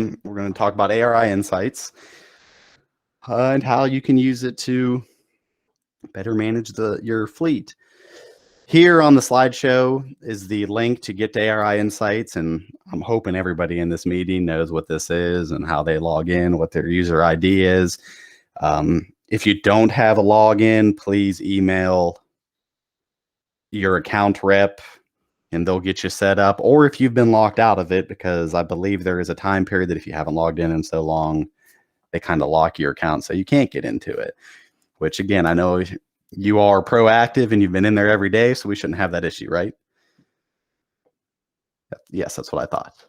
We're going to talk about ARI Insights and how you can use it to better manage your fleet. Here on the slideshow is the link to get to ARI Insights, and I'm hoping everybody in this meeting knows what this is and how they log in, what their user ID is. If you don't have a login, please email your account rep and they'll get you set up, or if you've been locked out of it, because I believe there is a time period that if you haven't logged in so long, they kind of lock your account so you can't get into it, which again, I know you are proactive and you've been in there every day, so we shouldn't have that issue, right? Yes, that's what I thought.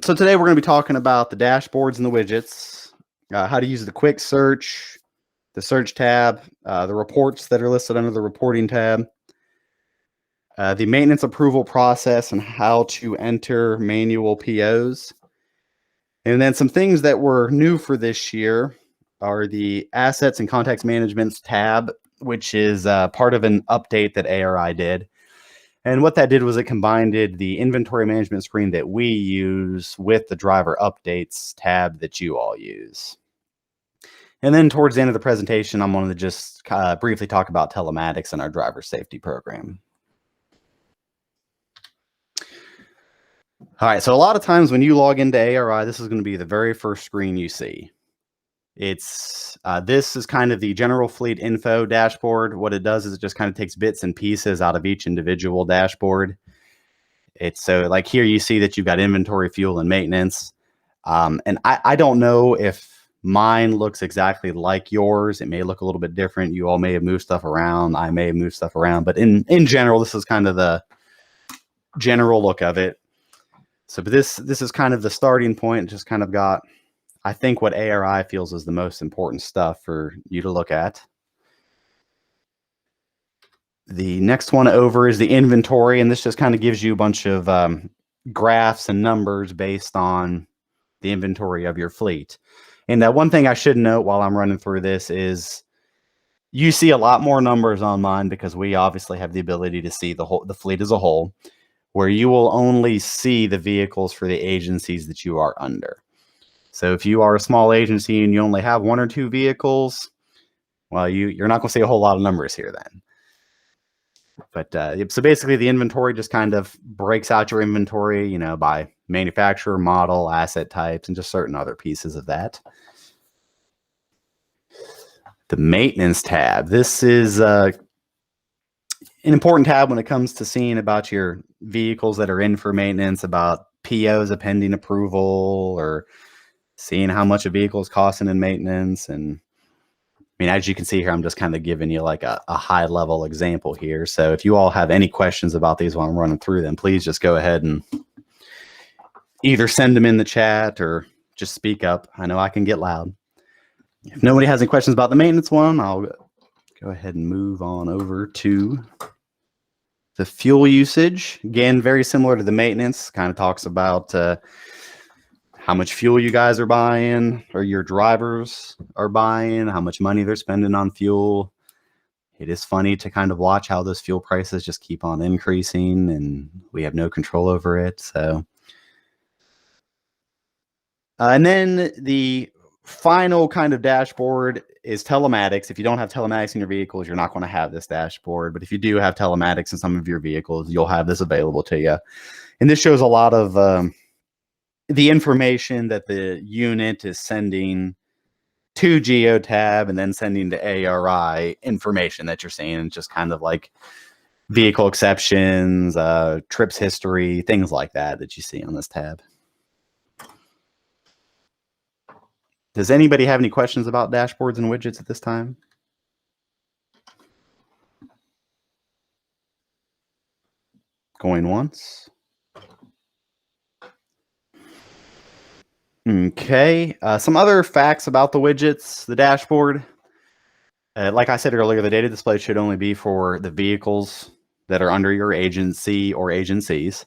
So today we're going to be talking about the dashboards and the widgets, how to use the quick search, the search tab, the reports that are listed under the reporting tab, the maintenance approval process and how to enter manual POs. And then some things that were new for this year are the assets and contacts management tab, which is part of an update that ARI did. And what that did was it combined the inventory management screen that we use with the driver updates tab that you all use. And then towards the end of the presentation, I'm going to just briefly talk about telematics and our driver safety program. All right, so a lot of times when you log into ARI, this is going to be the very first screen you see. It's this is kind of the general fleet info dashboard. What it does is it just kind of takes bits and pieces out of each individual dashboard. It's so like here you see that you've got inventory, fuel, and maintenance. And I don't know if mine looks exactly like yours. It may look a little bit different. You all may have moved stuff around. I may have moved stuff around. But in general, this is kind of the general look of it. So this is kind of the starting point. Just kind of got, I think, what ARI feels is the most important stuff for you to look at. The next one over is the inventory, and this just kind of gives you a bunch of graphs and numbers based on the inventory of your fleet. And that one thing I should note while I'm running through this is you see a lot more numbers on mine because we obviously have the ability to see the fleet as a whole, where you will only see the vehicles for the agencies that you are under. So if you are a small agency and you only have 1 or 2 vehicles, well, you're not going to see a whole lot of numbers here then. But so basically the inventory just kind of breaks out your inventory, you know, by manufacturer, model, asset types, and just certain other pieces of that. The maintenance tab. This is an important tab when it comes to seeing about your vehicles that are in for maintenance, about POs of pending approval, or seeing how much a vehicle is costing in maintenance. And I mean, as you can see here, I'm just kind of giving you like a high level example here. So if you all have any questions about these while I'm running through them, please just go ahead and either send them in the chat or just speak up. I know I can get loud. If nobody has any questions about the maintenance one, I'll go ahead and move on over to the fuel usage. Again, very similar to the maintenance, kind of talks about how much fuel you guys are buying or your drivers are buying, how much money they're spending on fuel. It is funny to kind of watch how those fuel prices just keep on increasing and we have no control over it. So, and then the final kind of dashboard is telematics. If you don't have telematics in your vehicles, you're not going to have this dashboard. But if you do have telematics in some of your vehicles, you'll have this available to you. And this shows a lot of the information that the unit is sending to GeoTab and then sending to ARI information that you're seeing. It's just kind of like vehicle exceptions, trips history, things like that you see on this tab. Does anybody have any questions about dashboards and widgets at this time? Going once. Okay, some other facts about the widgets, the dashboard. Like I said earlier, the data display should only be for the vehicles that are under your agency or agencies.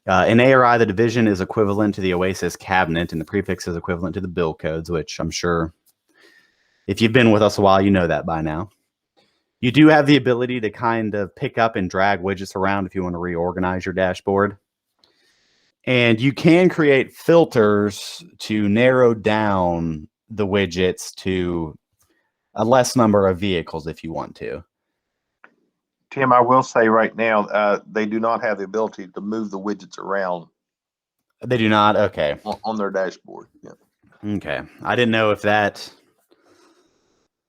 In ARI, the division is equivalent to the OASIS cabinet, and the prefix is equivalent to the bill codes, which I'm sure if you've been with us a while, you know that by now. You do have the ability to kind of pick up and drag widgets around if you want to reorganize your dashboard. And you can create filters to narrow down the widgets to a less number of vehicles if you want to. Tim, I will say right now, they do not have the ability to move the widgets around They do not? Okay. on their dashboard. Yeah. Okay. I didn't know if that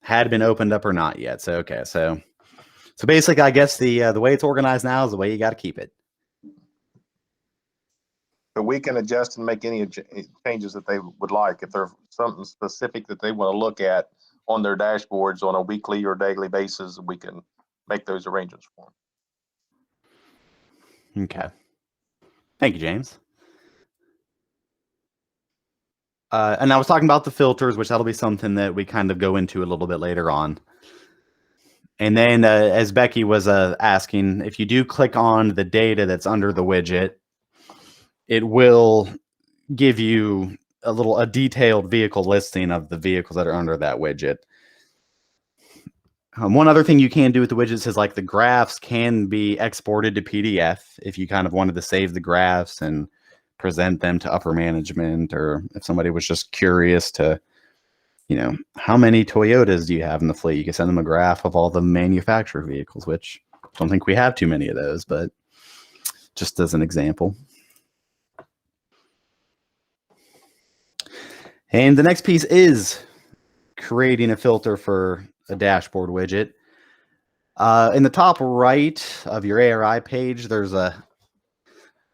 had been opened up or not yet. So, okay. So basically, I guess the way it's organized now is the way you got to keep it. But we can adjust and make any changes that they would like. If there's something specific that they want to look at on their dashboards on a weekly or daily basis, we can make those arrangements for them. Okay. Thank you, James. And I was talking about the filters, which that'll be something that we kind of go into a little bit later on. And then as Becky was asking, if you do click on the data that's under the widget, it will give you a detailed vehicle listing of the vehicles that are under that widget. One other thing you can do with the widgets is like the graphs can be exported to PDF if you kind of wanted to save the graphs and present them to upper management, or if somebody was just curious to, how many Toyotas do you have in the fleet? You can send them a graph of all the manufacturer vehicles, which I don't think we have too many of those, but just as an example. And the next piece is creating a filter for a dashboard widget. In the top right of your ARI page, there's a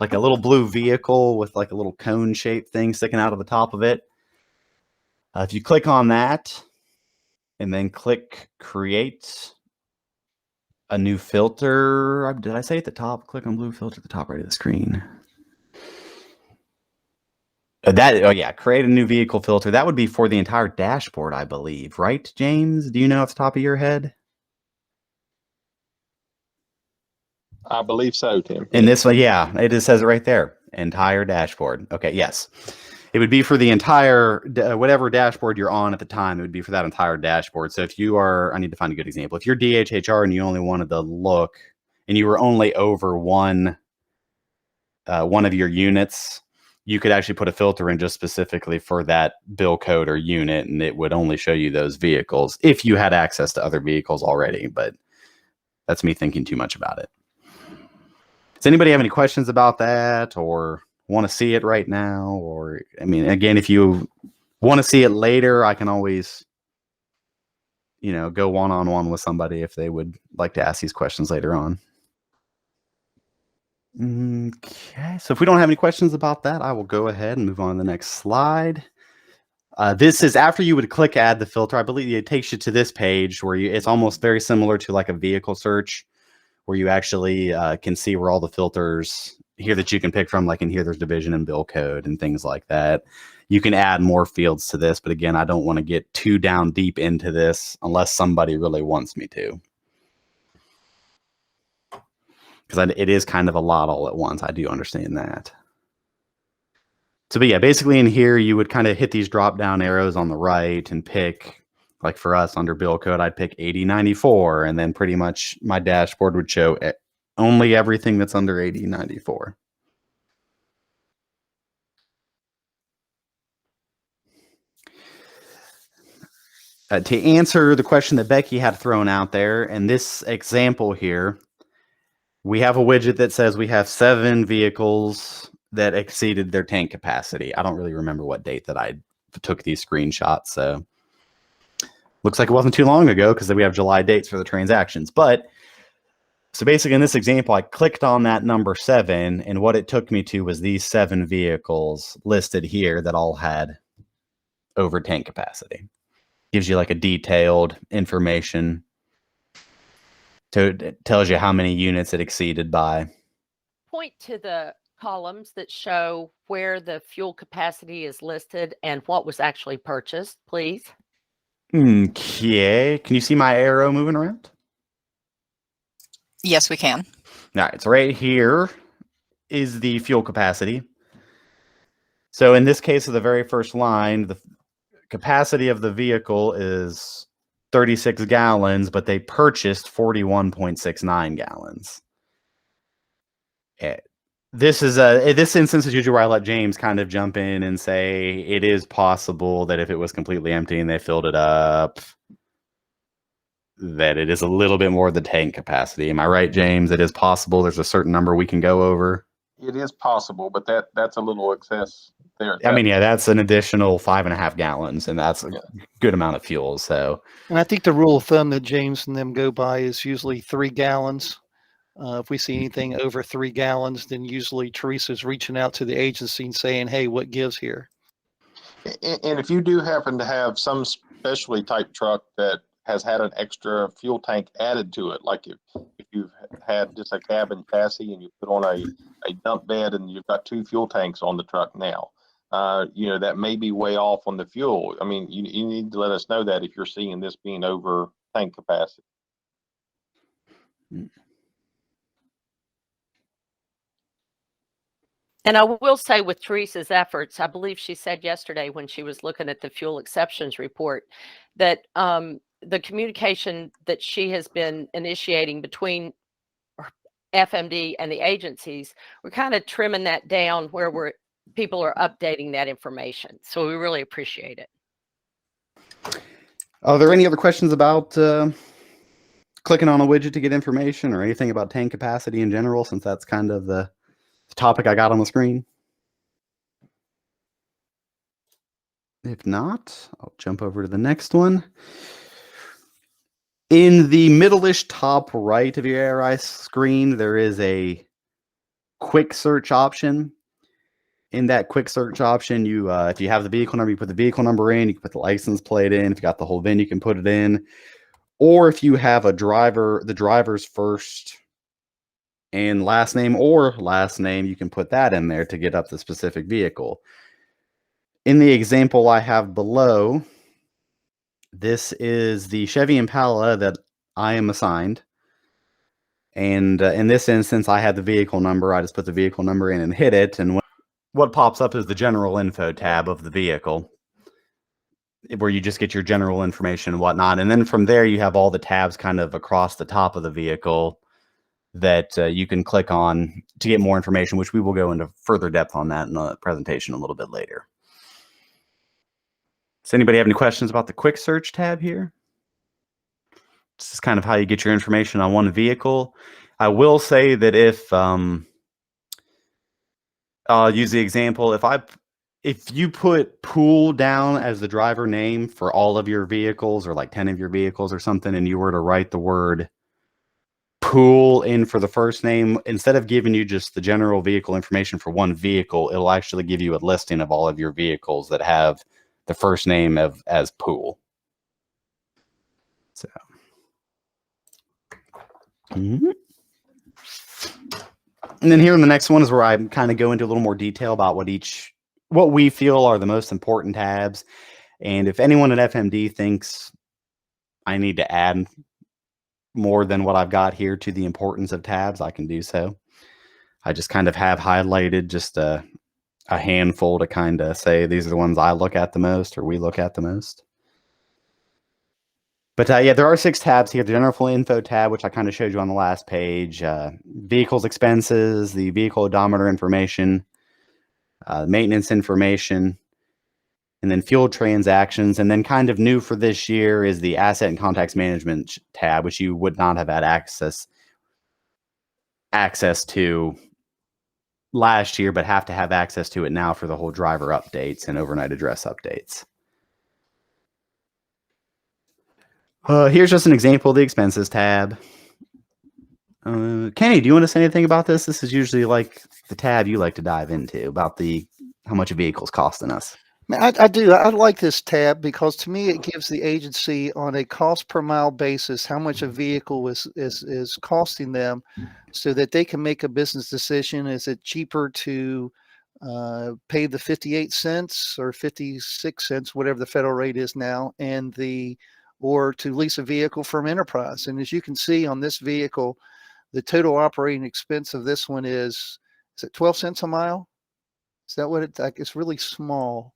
little blue vehicle with like a little cone shaped thing sticking out of the top of it. If you click on that and then click create a new filter, did I say at the top? Click on blue filter at the top right of the screen. Create a new vehicle filter. That would be for the entire dashboard, I believe. Right, James? Do you know off the top of your head? I believe so, Tim. In this one, yeah, it just says it right there. Entire dashboard. Okay, yes. It would be for the entire, whatever dashboard you're on at the time, it would be for that entire dashboard. So if you are, I need to find a good example. If you're DHHR and you only wanted to look, and you were only over one of your units, you could actually put a filter in just specifically for that bill code or unit, and it would only show you those vehicles if you had access to other vehicles already. But that's me thinking too much about it. Does anybody have any questions about that or want to see it right now? Or, I mean, again, if you want to see it later, I can always, go one-on-one with somebody if they would like to ask these questions later on. Okay, so if we don't have any questions about that, I will go ahead and move on to the next slide. This is after you would click add the filter. I believe it takes you to this page where it's almost very similar to like a vehicle search, where you actually can see where all the filters here that you can pick from, like in here, there's division and bill code and things like that. You can add more fields to this, but again, I don't want to get too down deep into this unless somebody really wants me to. Because it is kind of a lot all at once. I do understand that. So, but yeah, basically in here, you would kind of hit these drop down arrows on the right and pick, like for us under bill code, I'd pick 8094, and then pretty much my dashboard would show only everything that's under 8094. To answer the question that Becky had thrown out there, in this example here, we have a widget that says we have 7 vehicles that exceeded their tank capacity. I don't really remember what date that I took these screenshots, so looks like it wasn't too long ago because we have July dates for the transactions. But so basically in this example, I clicked on that number 7, and what it took me to was these 7 vehicles listed here that all had over tank capacity. Gives you like a detailed information. So it tells you how many units it exceeded by. Point to the columns that show where the fuel capacity is listed and what was actually purchased, please. Okay. Can you see my arrow moving around? Yes, we can. All right. So right here is the fuel capacity. So in this case of the very first line, the capacity of the vehicle is 36 gallons, but they purchased 41.69 gallons. this instance is usually where I let James kind of jump in and say it is possible that if it was completely empty and they filled it up, that it is a little bit more the tank capacity. Am I right, James? It is possible there's a certain number we can go over. It is possible, but that's a little excess there. I mean, yeah, that's an additional 5.5 gallons, and that's a Yeah. good amount of fuel. So, And I think the rule of thumb that James and them go by is usually 3 gallons. If we see anything over 3 gallons, then usually Teresa's reaching out to the agency and saying, hey, what gives here? And if you do happen to have some specialty type truck that has had an extra fuel tank added to it, like if you've had just a cabin chassis and you put on a dump bed and you've got 2 fuel tanks on the truck now, that may be way off on the fuel. I mean, you need to let us know that if you're seeing this being over tank capacity. And I will say with Teresa's efforts, I believe she said yesterday when she was looking at the fuel exceptions report that the communication that she has been initiating between FMD and the agencies, we're kind of trimming that down where people are updating that information. So we really appreciate it. are there any other questions about clicking on a widget to get information or anything about tank capacity in general, since that's kind of the topic I got on the screen? If not, I'll jump over to the next one. In the middle-ish top right of your ARI screen, there is a quick search option. In that quick search option, you if you have the vehicle number, you put the vehicle number in, you can put the license plate in. If you got the whole VIN, you can put it in. Or if you have a driver, the driver's first and last name or last name, you can put that in there to get up the specific vehicle. In the example I have below, this is the Chevy Impala that I am assigned. And in this instance, I had the vehicle number. I just put the vehicle number in and hit it. And what pops up is the general info tab of the vehicle, where you just get your general information and whatnot. And then from there, you have all the tabs kind of across the top of the vehicle that you can click on to get more information, which we will go into further depth on that in the presentation a little bit later. Does anybody have any questions about the quick search tab here? This is kind of how you get your information on one vehicle. I will say that if I'll use the example, if you put pool down as the driver name for all of your vehicles, or like 10 of your vehicles or something, and you were to write the word pool in for the first name, instead of giving you just the general vehicle information for one vehicle, it'll actually give you a listing of all of your vehicles that have the first name as pool. So. And then here in the next one is where I kind of go into a little more detail about what we feel are the most important tabs. And if anyone at FMD thinks I need to add more than what I've got here to the importance of tabs, I can do so. I just kind of have highlighted just a handful to kind of say these are the ones I look at the most, or we look at the most. But yeah, there are 6 tabs here. The general info tab, which I kind of showed you on the last page, vehicles expenses, the vehicle odometer information, maintenance information, and then fuel transactions. And then kind of new for this year is the asset and contacts management tab, which you would not have had access to last year, but have to have access to it now for the whole driver updates and overnight address updates. Here's just an example of the expenses tab. Kenny, do you want to say anything about this? This is usually like the tab you like to dive into about how much a vehicle's costing us. I do. I like this tab because to me it gives the agency on a cost per mile basis how much a vehicle is costing them, so that they can make a business decision. Is it cheaper to pay the 58 cents or 56 cents, whatever the federal rate is now, or to lease a vehicle from Enterprise? And as you can see on this vehicle, the total operating expense of this one is it 12 cents a mile? Is that what it's really small?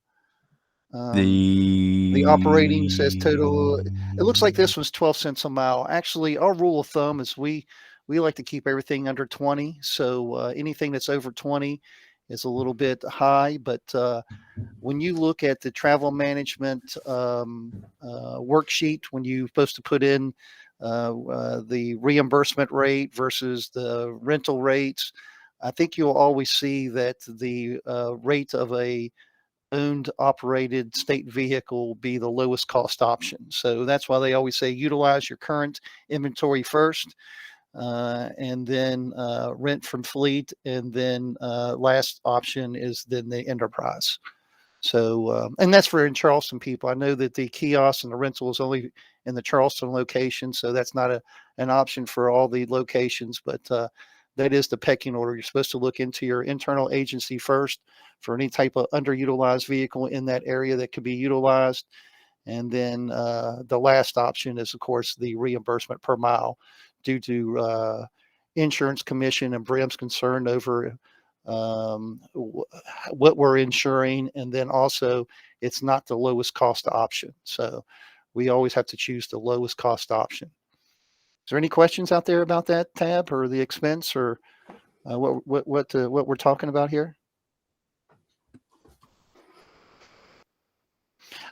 The operating says total. It looks like this one's 12 cents a mile. Actually, our rule of thumb is we We like to keep everything under 20. So anything that's over 20 is a little bit high. But when you look at the travel management worksheet, when you're supposed to put in the reimbursement rate versus the rental rates, I think you'll always see that the rate of a owned operated state vehicle will be the lowest cost option. So that's why they always say utilize your current inventory first, and then rent from fleet, and then last option is then the enterprise. So and that's for in Charleston people. I know that the kiosk and the rental is only in the Charleston location, so that's not an option for all the locations, but that is the pecking order. You're supposed to look into your internal agency first for any type of underutilized vehicle in that area that could be utilized. And then the last option is, of course, the reimbursement per mile due to insurance commission and Brim's concern over what we're insuring. And then also it's not the lowest cost option. So we always have to choose the lowest cost option. Is there any questions out there about that tab or the expense or what we're talking about here?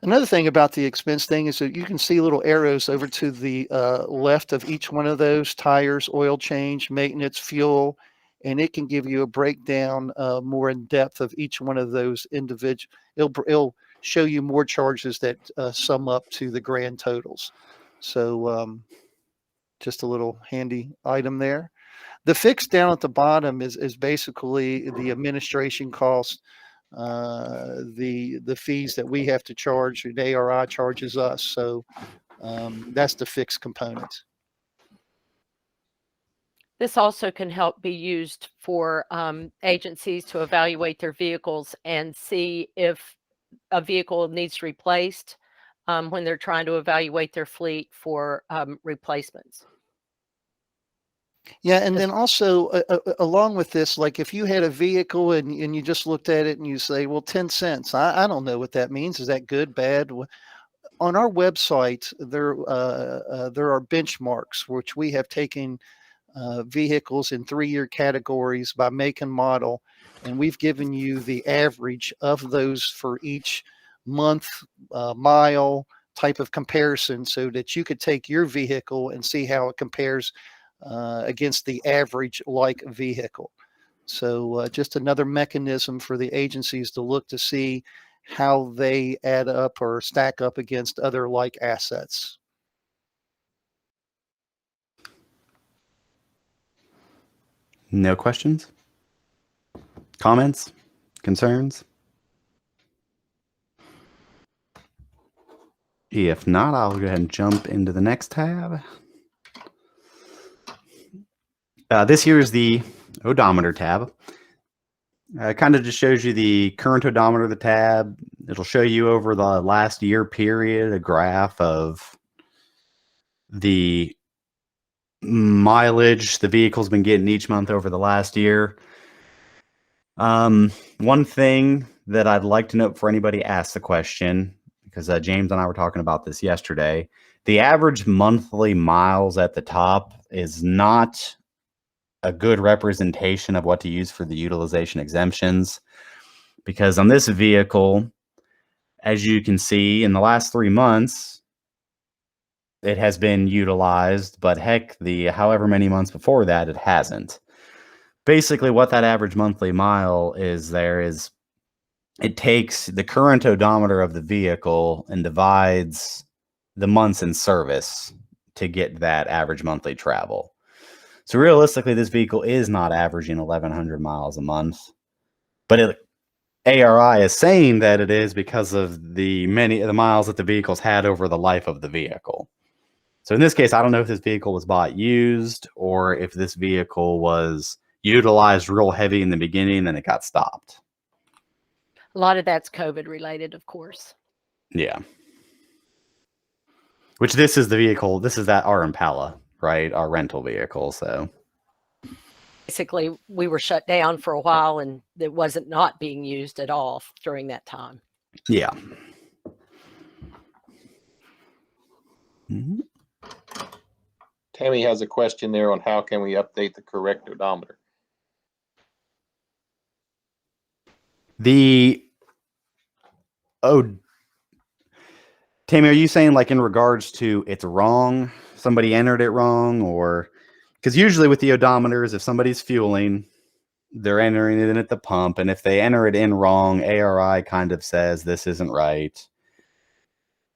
Another thing about the expense thing is that you can see little arrows over to the left of each one of those: tires, oil change, maintenance, fuel, and it can give you a breakdown more in depth of each one of those individual. It'll show you more charges that sum up to the grand totals. So just a little handy item there. The fixed down at the bottom is basically the administration cost, the fees that we have to charge, and ARI charges us. So that's the fixed component. This also can help be used for agencies to evaluate their vehicles and see if a vehicle needs replaced when they're trying to evaluate their fleet for replacements. Yeah, and then also along with this, like if you had a vehicle and you just looked at it and you say, well, 10 cents, I don't know what that means. Is that good, bad? On our website, there are benchmarks, which we have taken vehicles in 3-year categories by make and model, and we've given you the average of those for each month, mile type of comparison, so that you could take your vehicle and see how it compares against the average like vehicle. So just another mechanism for the agencies to look to see how they add up or stack up against other like assets. No questions? Comments? Concerns? If not, I'll go ahead and jump into the next tab. This here is the odometer tab. Kind of just shows you the current odometer of the tab. It'll show you over the last year period a graph of the mileage the vehicle's been getting each month over the last year. One thing that I'd like to note for anybody asks the question, because James and I were talking about this yesterday, the average monthly miles at the top is not a good representation of what to use for the utilization exemptions, because on this vehicle, as you can see, in the last 3 months, it has been utilized, but heck, the however many months before that, it hasn't. Basically, what that average monthly mile is there is it takes the current odometer of the vehicle and divides the months in service to get that average monthly travel. So realistically, this vehicle is not averaging 1,100 miles a month, but ARI is saying that it is because of the miles that the vehicle's had over the life of the vehicle. So in this case, I don't know if this vehicle was bought used or if this vehicle was utilized real heavy in the beginning and it got stopped. A lot of that's COVID related, of course. Yeah. Which this is the vehicle, this is our Impala, right? Our rental vehicle, so. Basically, we were shut down for a while and it wasn't not being used at all during that time. Yeah. Mm-hmm. Tammy has a question there on how can we update the correct odometer. Tammy, are you saying like in regards to it's wrong, somebody entered it wrong, or because usually with the odometers, if somebody's fueling, they're entering it in at the pump, and if they enter it in wrong, ARI kind of says this isn't right,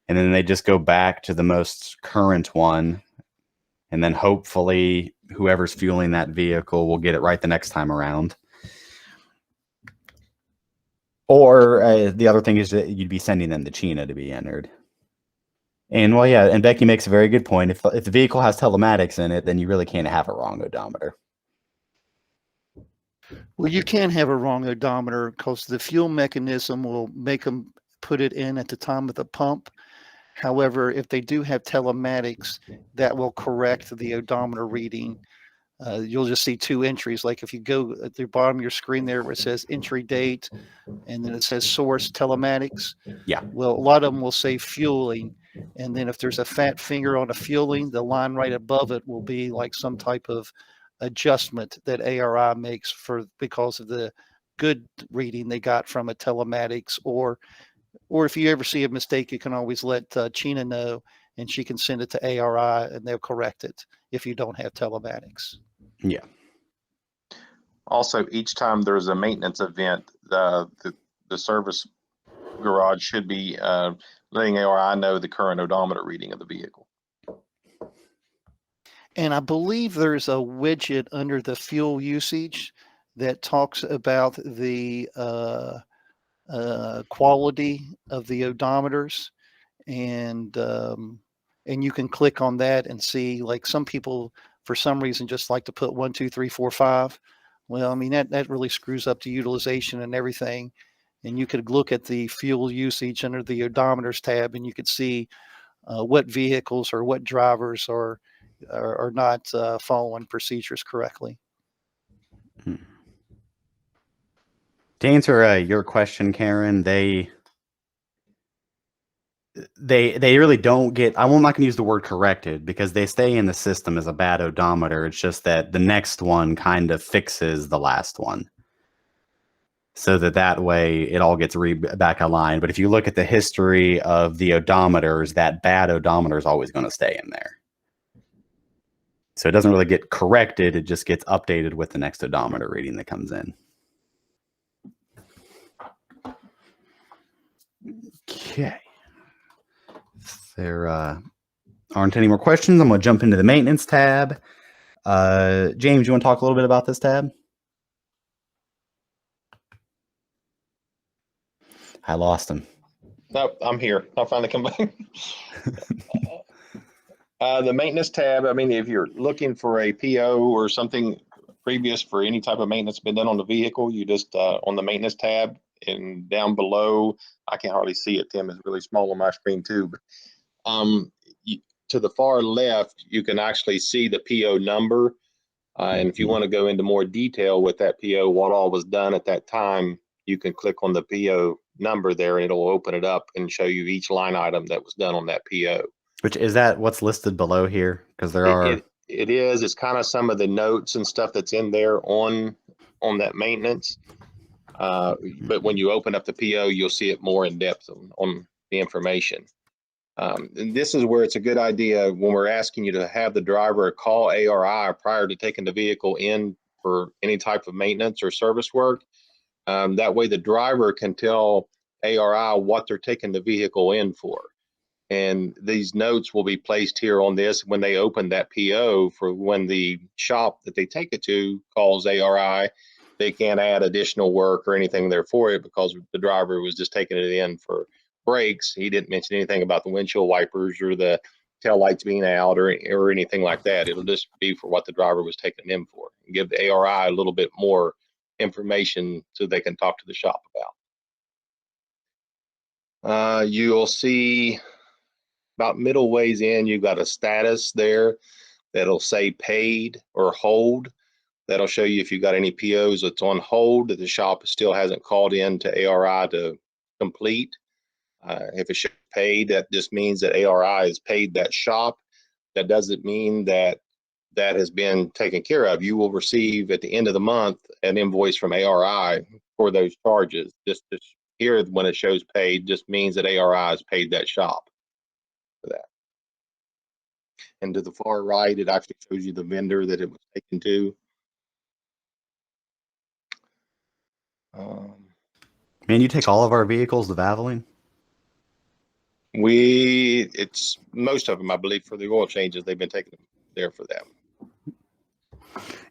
and then they just go back to the most current one, and then hopefully whoever's fueling that vehicle will get it right the next time around. Or the other thing is that you'd be sending them the China to be entered. And well, yeah, and Becky makes a very good point. If the vehicle has telematics in it, then you really can't have a wrong odometer. Well, you can have a wrong odometer because the fuel mechanism will make them put it in at the time of the pump. However, if they do have telematics, that will correct the odometer reading. You'll just see two entries. Like if you go at the bottom of your screen there where it says entry date, and then it says source telematics. Yeah. Well, a lot of them will say fueling. And then if there's a fat finger on a fueling, the line right above it will be like some type of adjustment that ARI makes because of the good reading they got from a telematics, or if you ever see a mistake, you can always let China know, and she can send it to ARI and they'll correct it if you don't have telematics. Yeah. Also, each time there's a maintenance event, the service garage should be letting ARI know the current odometer reading of the vehicle. And I believe there's a widget under the fuel usage that talks about the quality of the odometers, and you can click on that and see, like, some people for some reason just like to put 1, 2, 3, 4, 5. Well, I mean, that really screws up the utilization and everything. And you could look at the fuel usage under the odometers tab, and you could see what vehicles or what drivers are not following procedures correctly. To answer your question, Karen, they really don't get, I'm not going to use the word corrected because they stay in the system as a bad odometer. It's just that the next one kind of fixes the last one, so that way it all gets back online. But if you look at the history of the odometers, that bad odometer is always going to stay in there. So it doesn't really get corrected. It just gets updated with the next odometer reading that comes in. Okay. If there aren't any more questions, I'm going to jump into the maintenance tab. James, you want to talk a little bit about this tab? I lost him. Nope, I'm here. I'll finally come back. The maintenance tab, I mean, if you're looking for a PO or something previous for any type of maintenance been done on the vehicle, you just on the maintenance tab, and down below, I can hardly see it, Tim, it's really small on my screen too, but to the far left, you can actually see the PO number. And if you want to go into more detail with that PO, what all was done at that time, you can click on the PO number there, and it'll open it up and show you each line item that was done on that PO. Which is that what's listed below here? Because there are. It is. It's kind of some of the notes and stuff that's in there on that maintenance. But when you open up the PO, you'll see it more in depth on the information. And this is where it's a good idea when we're asking you to have the driver call ARI prior to taking the vehicle in for any type of maintenance or service work. That way the driver can tell ARI what they're taking the vehicle in for. And these notes will be placed here on this when they open that PO, for when the shop that they take it to calls ARI, they can't add additional work or anything there for it because the driver was just taking it in for brakes. He didn't mention anything about the windshield wipers or the tail lights being out or anything like that. It'll just be for what the driver was taking in for, and give the ARI a little bit more information so they can talk to the shop about. You'll see about middle ways in, you've got a status there that'll say paid or hold. That'll show you if you've got any POs that's on hold that the shop still hasn't called in to ARI to complete. If it's paid, that just means that ARI has paid that shop. That doesn't mean that that has been taken care of, you will receive at the end of the month an invoice from ARI for those charges. Just here, when it shows paid, just means that ARI has paid that shop for that. And to the far right, it actually shows you the vendor that it was taken to. Man, you take all of our vehicles to Valvoline? It's most of them, I believe, for the oil changes, they've been taking them there for that.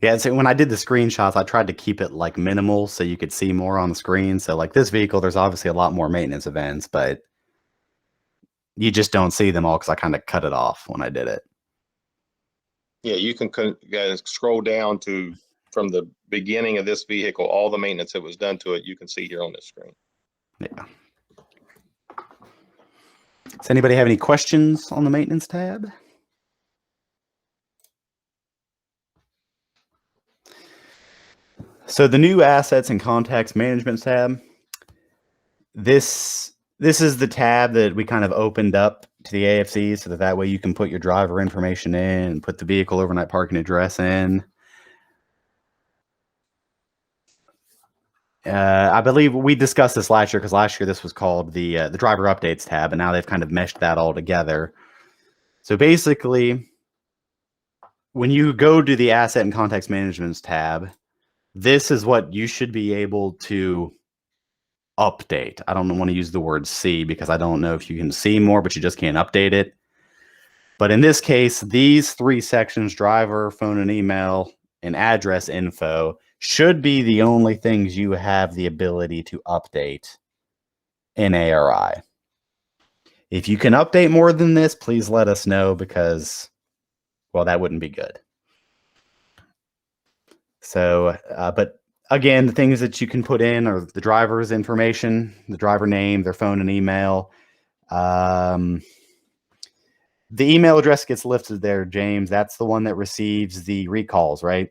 Yeah, so when I did the screenshots, I tried to keep it like minimal so you could see more on the screen. So like this vehicle, there's obviously a lot more maintenance events, but you just don't see them all because I kind of cut it off when I did it. Yeah, you can scroll down to from the beginning of this vehicle, all the maintenance that was done to it, you can see here on this screen. Yeah. Does anybody have any questions on the maintenance tab? So the new assets and contacts management tab, this is the tab that we kind of opened up to the AFC so that way you can put your driver information in and put the vehicle overnight parking address in. I believe we discussed this last year because last year this was called the driver updates tab, and now they've kind of meshed that all together. So basically, when you go to the asset and contacts management tab, this is what you should be able to update. I don't want to use the word see because I don't know if you can see more, but you just can't update it. But in this case, these three sections, driver, phone and email, and address info, should be the only things you have the ability to update in ARI. If you can update more than this, please let us know because, well, that wouldn't be good. So, but again, the things that you can put in are the driver's information, the driver name, their phone and email. The email address gets listed there, James. That's the one that receives the recalls, right?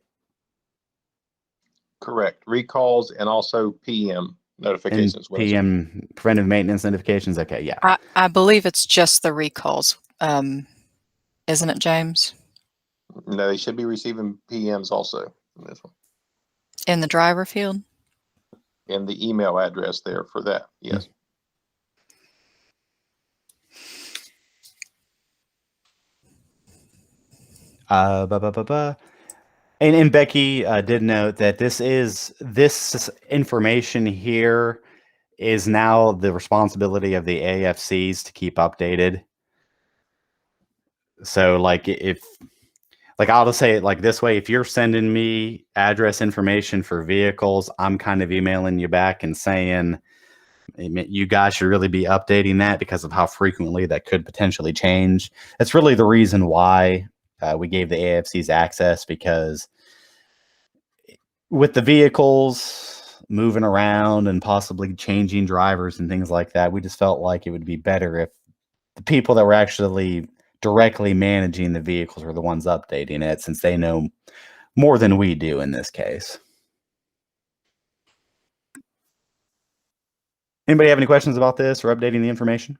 Correct. Recalls and also PM notifications. And PM preventive maintenance notifications. Okay, yeah. I believe it's just the recalls, isn't it, James? No, they should be receiving PMs also in this one. In the driver field? And the email address there for that, yes. And Becky did note that this information here is now the responsibility of the AFCs to keep updated. So like I'll just say it like this way, if you're sending me address information for vehicles, I'm kind of emailing you back and saying, you guys should really be updating that because of how frequently that could potentially change. That's really the reason why we gave the AFCs access, because with the vehicles moving around and possibly changing drivers and things like that, we just felt like it would be better if the people that were actually directly managing the vehicles were the ones updating it, since they know more than we do in this case. Anybody have any questions about this or updating the information?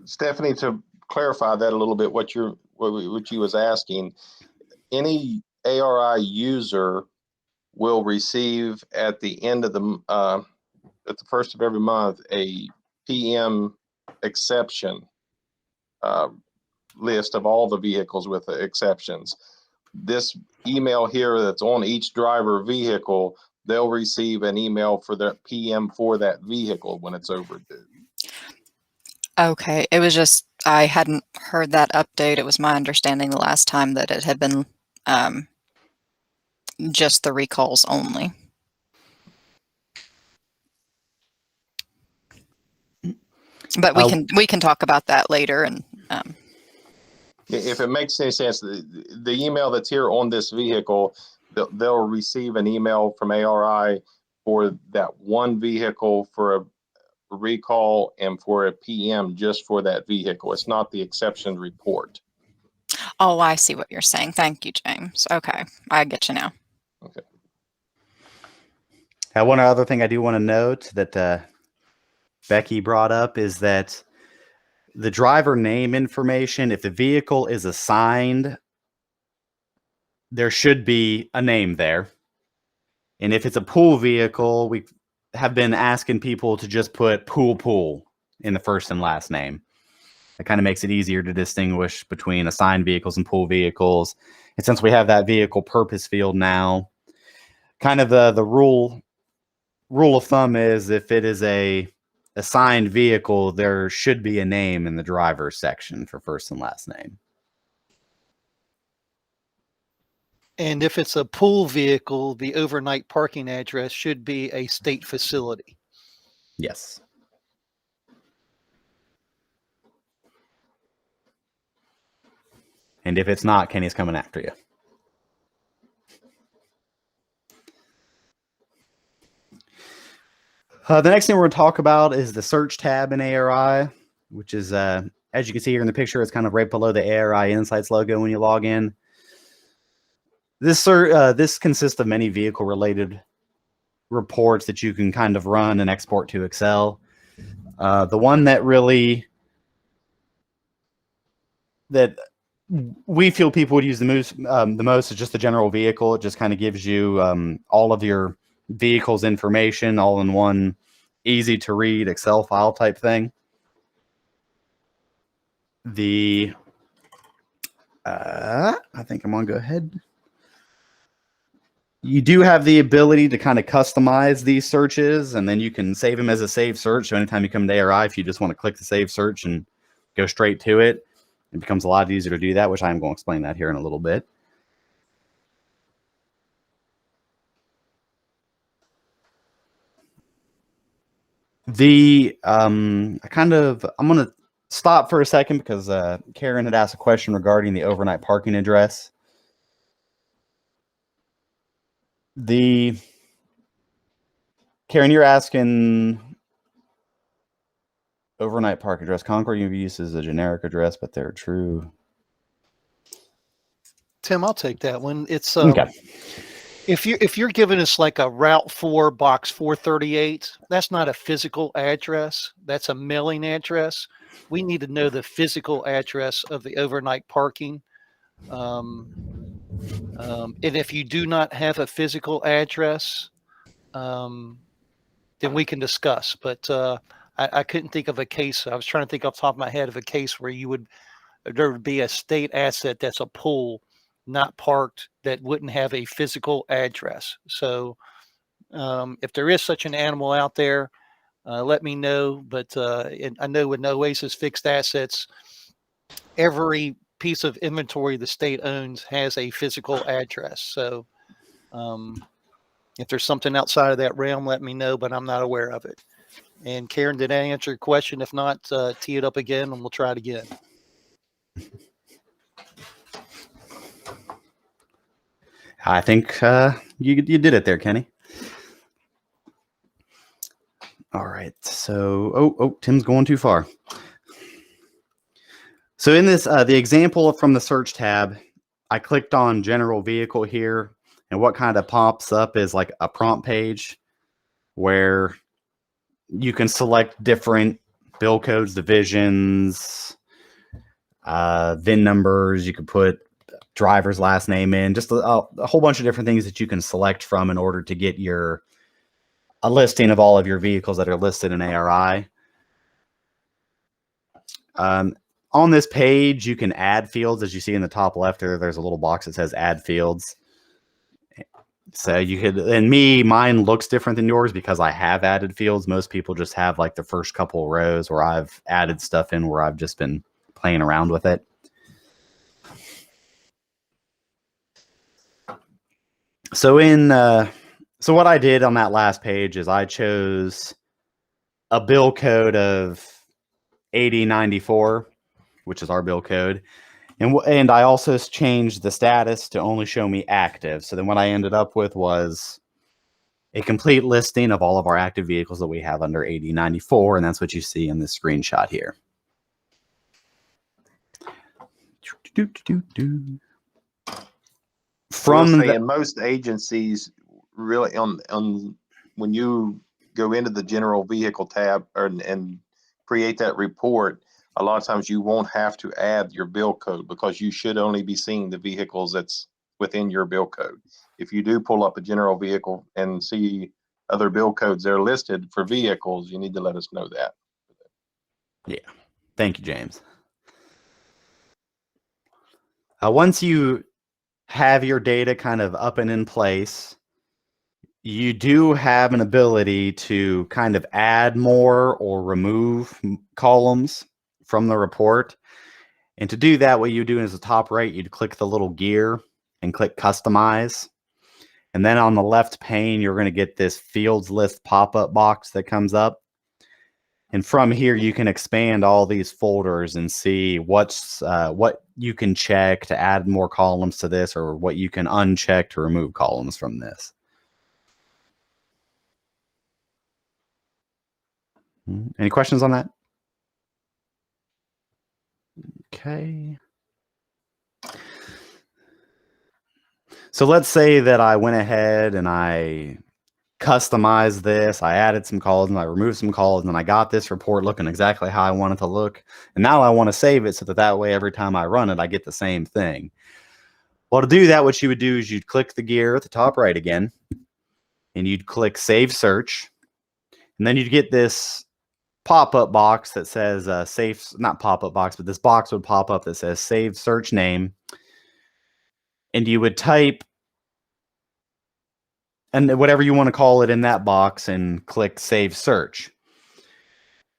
Stephanie, to clarify that a little bit, what you was asking, any ARI user will receive at the end of the at the first of every month a PM exception list of all the vehicles with the exceptions. This email here that's on each driver vehicle, they'll receive an email for their PM for that vehicle when it's overdue. Okay, it was just, I hadn't heard that update. It was my understanding the last time that it had been just the recalls only. But we can talk about that later. And if it makes any sense, the email that's here on this vehicle, they'll receive an email from ARI for that one vehicle for a recall and for a PM just for that vehicle. It's not the exception report. oh, I see what you're saying. Thank you, James. Okay, I get you now. Okay. One other thing I do want to note that Becky brought up is that the driver name information, if the vehicle is assigned, there should be a name there. And if it's a pool vehicle, we have been asking people to just put pool in the first and last name. It kind of makes it easier to distinguish between assigned vehicles and pool vehicles. And since we have that vehicle purpose field now, kind of the rule of thumb is if it is a assigned vehicle, there should be a name in the driver's section for first and last name. And if it's a pool vehicle, the overnight parking address should be a state facility. Yes. And if it's not, Kenny's coming after you. The next thing we're going to talk about is the search tab in ARI, which is, as you can see here in the picture, it's kind of right below the ARI Insights logo when you log in. This consists of many vehicle-related reports that you can kind of run and export to Excel. The one that we feel people would use the most is just the general vehicle. It just kind of gives you all of your vehicle's information all in one easy to read Excel file type thing. I think I'm going to go ahead. You do have the ability to kind of customize these searches, and then you can save them as a saved search. So anytime you come to ARI, if you just want to click the save search and go straight to it, it becomes a lot easier to do that, which I'm going to explain that here in a little bit. I'm going to stop for a second because Karen had asked a question regarding the overnight parking address. Karen, you're asking overnight park address. Concord uses a generic address, but they're true. Tim, I'll take that one. It's Okay. If you're giving us like a Route 4 box 438, that's not a physical address. That's a mailing address. We need to know the physical address of the overnight parking. And if you do not have a physical address, then we can discuss. But I couldn't think of a case. I was trying to think off the top of my head of a case where there would be a state asset that's a pool not parked that wouldn't have a physical address. So if there is such an animal out there, let me know. But I know with Oasis Fixed Assets, every piece of inventory the state owns has a physical address. So if there's something outside of that realm, let me know, but I'm not aware of it. And Karen, did I answer your question? If not, tee it up again and we'll try it again. I think you did it there, Kenny. All right. So, Tim's going too far. So in this, the example from the search tab, I clicked on general vehicle here, and what kind of pops up is like a prompt page where you can select different bill codes, divisions, VIN numbers. You could put driver's last name in, just a whole bunch of different things that you can select from in order to get a listing of all of your vehicles that are listed in ARI. On this page, you can add fields. As you see in the top left, there's a little box that says add fields. So you could, mine looks different than yours because I have added fields. Most people just have like the first couple rows where I've added stuff in where I've just been playing around with it. So so what I did on that last page is I chose a bill code of 8094, which is our bill code. And I also changed the status to only show me active. So then what I ended up with was a complete listing of all of our active vehicles that we have under 8094. And that's what you see in this screenshot here. In most agencies, really on when you go into the general vehicle tab and create that report, a lot of times you won't have to add your bill code because you should only be seeing the vehicles that's within your bill code. If you do pull up a general vehicle and see other bill codes that are listed for vehicles, you need to let us know that. Yeah. Thank you, James. Once you have your data kind of up and in place, you do have an ability to kind of add more or remove columns from the report. And to do that, what you do is the top right, you'd click the little gear and click customize. And then on the left pane, you're going to get this fields list pop-up box that comes up. And from here, you can expand all these folders and see what you can check to add more columns to this, or what you can uncheck to remove columns from this. Any questions on that? Okay. So let's say that I went ahead and I customized this. I added some columns and I removed some columns, and I got this report looking exactly how I want it to look. And now I want to save it so that way every time I run it, I get the same thing. Well, to do that, what you would do is you'd click the gear at the top right again, and you'd click Save Search. And then you'd get this pop-up box that says not pop-up box, but this box would pop up that says Save Search Name. And you would type and whatever you want to call it in that box and click Save Search.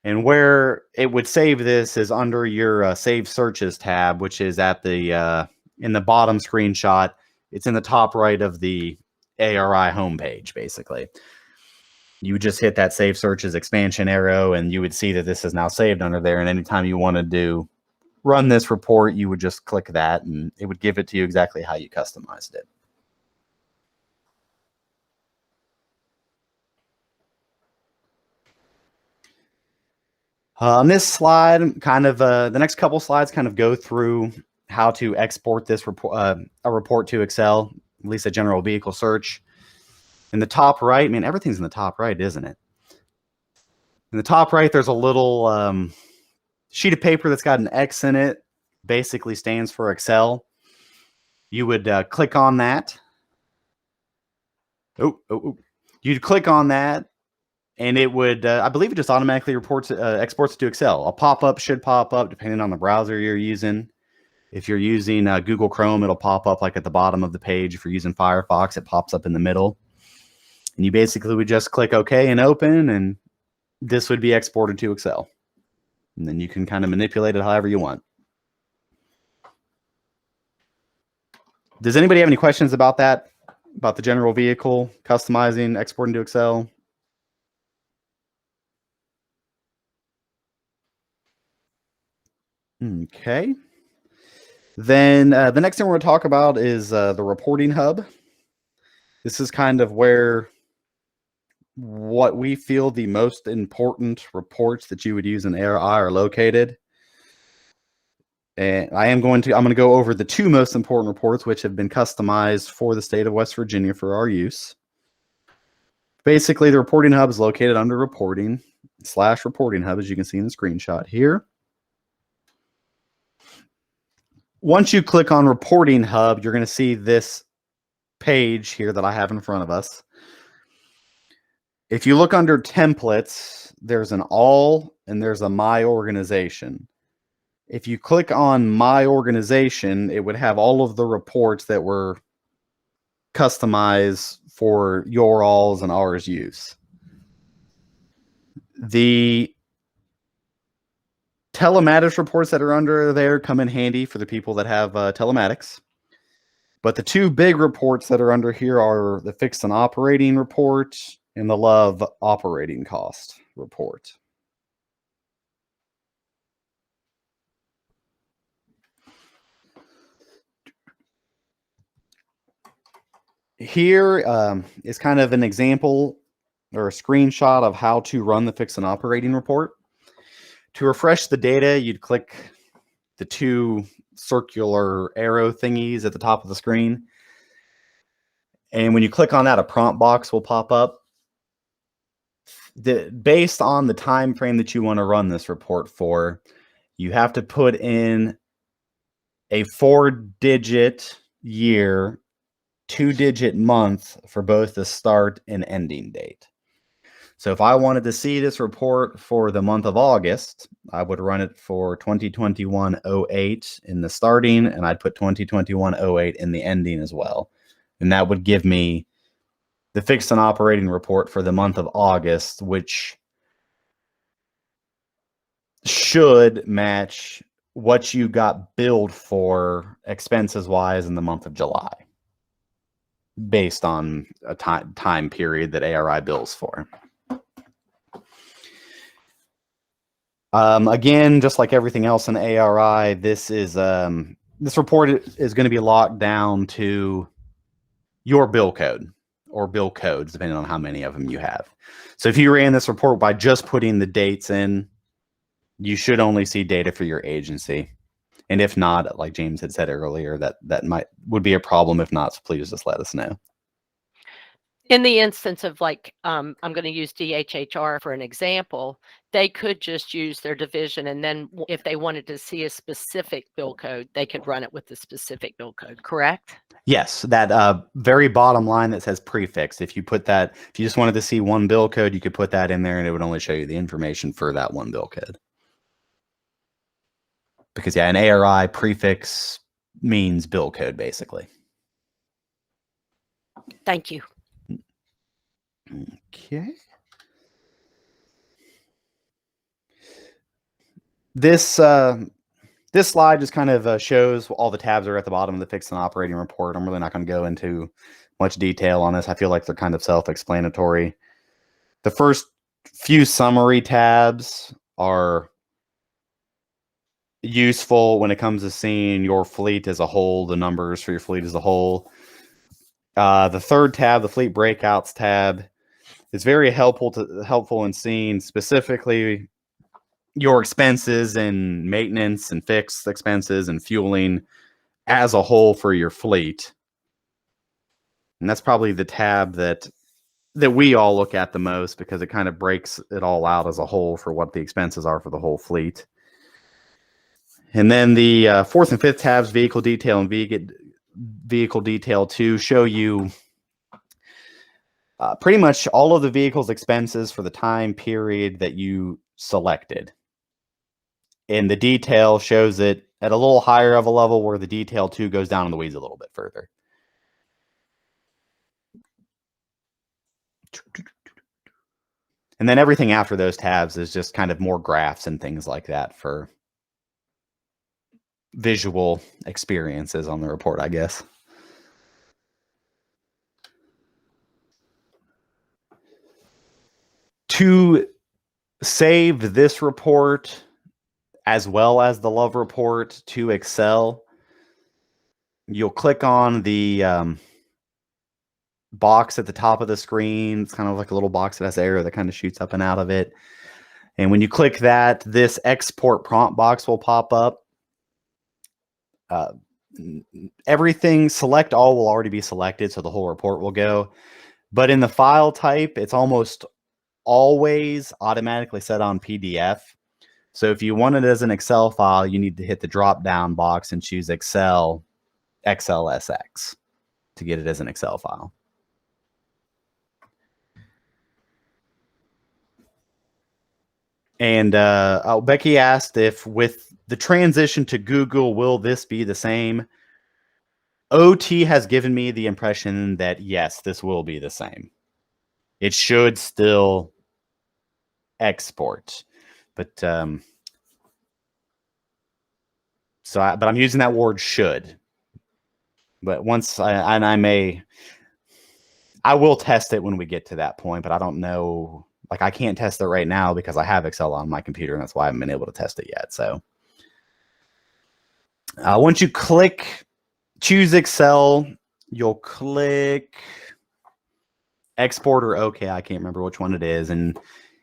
And where it would save this is under your Save Searches tab, which is at the in the bottom screenshot. It's in the top right of the ARI homepage, basically. You would just hit that Save Searches expansion arrow, and you would see that this is now saved under there. And anytime you wanted to run this report, you would just click that, and it would give it to you exactly how you customized it. On this slide, kind of the next couple slides kind of go through how to export this report, a report to Excel, at least a general vehicle search. In the top right, man, everything's in the top right, isn't it? In the top right, there's a little sheet of paper that's got an X in it, basically stands for Excel. You would click on that. You'd click on that, and it would, I believe it just automatically exports it to Excel. A pop-up should pop up depending on the browser you're using. If you're using Google Chrome, it'll pop up like at the bottom of the page. If you're using Firefox, it pops up in the middle. And you basically would just click OK and open, and this would be exported to Excel. And then you can kind of manipulate it however you want. Does anybody have any questions about that? About the general vehicle, customizing, exporting to Excel? Okay. Then the next thing we're going to talk about is the reporting hub. This is kind of where what we feel the most important reports that you would use in ARI are located. And I'm going to go over the two most important reports, which have been customized for the state of West Virginia for our use. Basically, the reporting hub is located under reporting / reporting hub, as you can see in the screenshot here. Once you click on reporting hub, you're going to see this page here that I have in front of us. If you look under templates, there's an all and there's a my organization. If you click on my organization, it would have all of the reports that were customized for your all's and ours use. The telematics reports that are under there come in handy for the people that have telematics. But the two big reports that are under here are the fixed and operating report and the Love operating cost report. Here is kind of an example or a screenshot of how to run the fixed and operating report. To refresh the data, you'd click the two circular arrow thingies at the top of the screen. And when you click on that, a prompt box will pop up. Based on the time frame that you want to run this report for, you have to put in a 4-digit year, 2-digit month for both the start and ending date. So if I wanted to see this report for the month of August, I would run it for 2021-08 in the starting, and I'd put 2021-08 in the ending as well. And that would give me the fixed and operating report for the month of August, which should match what you got billed for expenses wise in the month of July, based on a time period that ARI bills for. Again, just like everything else in ARI, this report is going to be locked down to your bill code or bill codes, depending on how many of them you have. So if you ran this report by just putting the dates in, you should only see data for your agency. And if not, like James had said earlier, that would be a problem. If not, so please just let us know. In the instance of like, I'm going to use DHHR for an example, they could just use their division. And then if they wanted to see a specific bill code, they could run it with the specific bill code, correct? Yes, that very bottom line that says prefix. If you just wanted to see one bill code, you could put that in there and it would only show you the information for that one bill code. Because yeah, an ARI prefix means bill code, basically. Thank you. Okay. This slide just kind of shows all the tabs are at the bottom of the fixed and operating report. I'm really not going to go into much detail on this. I feel like they're kind of self-explanatory. The first few summary tabs are useful when it comes to seeing your fleet as a whole, the numbers for your fleet as a whole. The third tab, the fleet breakouts tab, is very helpful in seeing specifically your expenses and maintenance and fixed expenses and fueling as a whole for your fleet. And that's probably the tab that we all look at the most, because it kind of breaks it all out as a whole for what the expenses are for the whole fleet. And then the fourth and fifth tabs, vehicle detail and vehicle detail 2, show you pretty much all of the vehicle's expenses for the time period that you selected. And the detail shows it at a little higher of a level, where the detail 2 goes down in the weeds a little bit further. And then everything after those tabs is just kind of more graphs and things like that for visual experiences on the report, I guess. To save this report, as well as the Love report, to Excel, you'll click on the box at the top of the screen. It's kind of like a little box that has arrow that kind of shoots up and out of it. And when you click that, this export prompt box will pop up. Everything, select all, will already be selected, so the whole report will go. But in the file type, it's almost always automatically set on PDF. So if you want it as an Excel file, you need to hit the drop down box and choose Excel XLSX to get it as an Excel file. And Becky asked if with the transition to Google, will this be the same? OT has given me the impression that yes, this will be the same. It should still export, but but I'm using that word should. But once I will test it when we get to that point, but I don't know. Like, I can't test it right now because I have Excel on my computer, and that's why I haven't been able to test it yet. So once you choose Excel, you'll click export or OK. I can't remember which one it is. And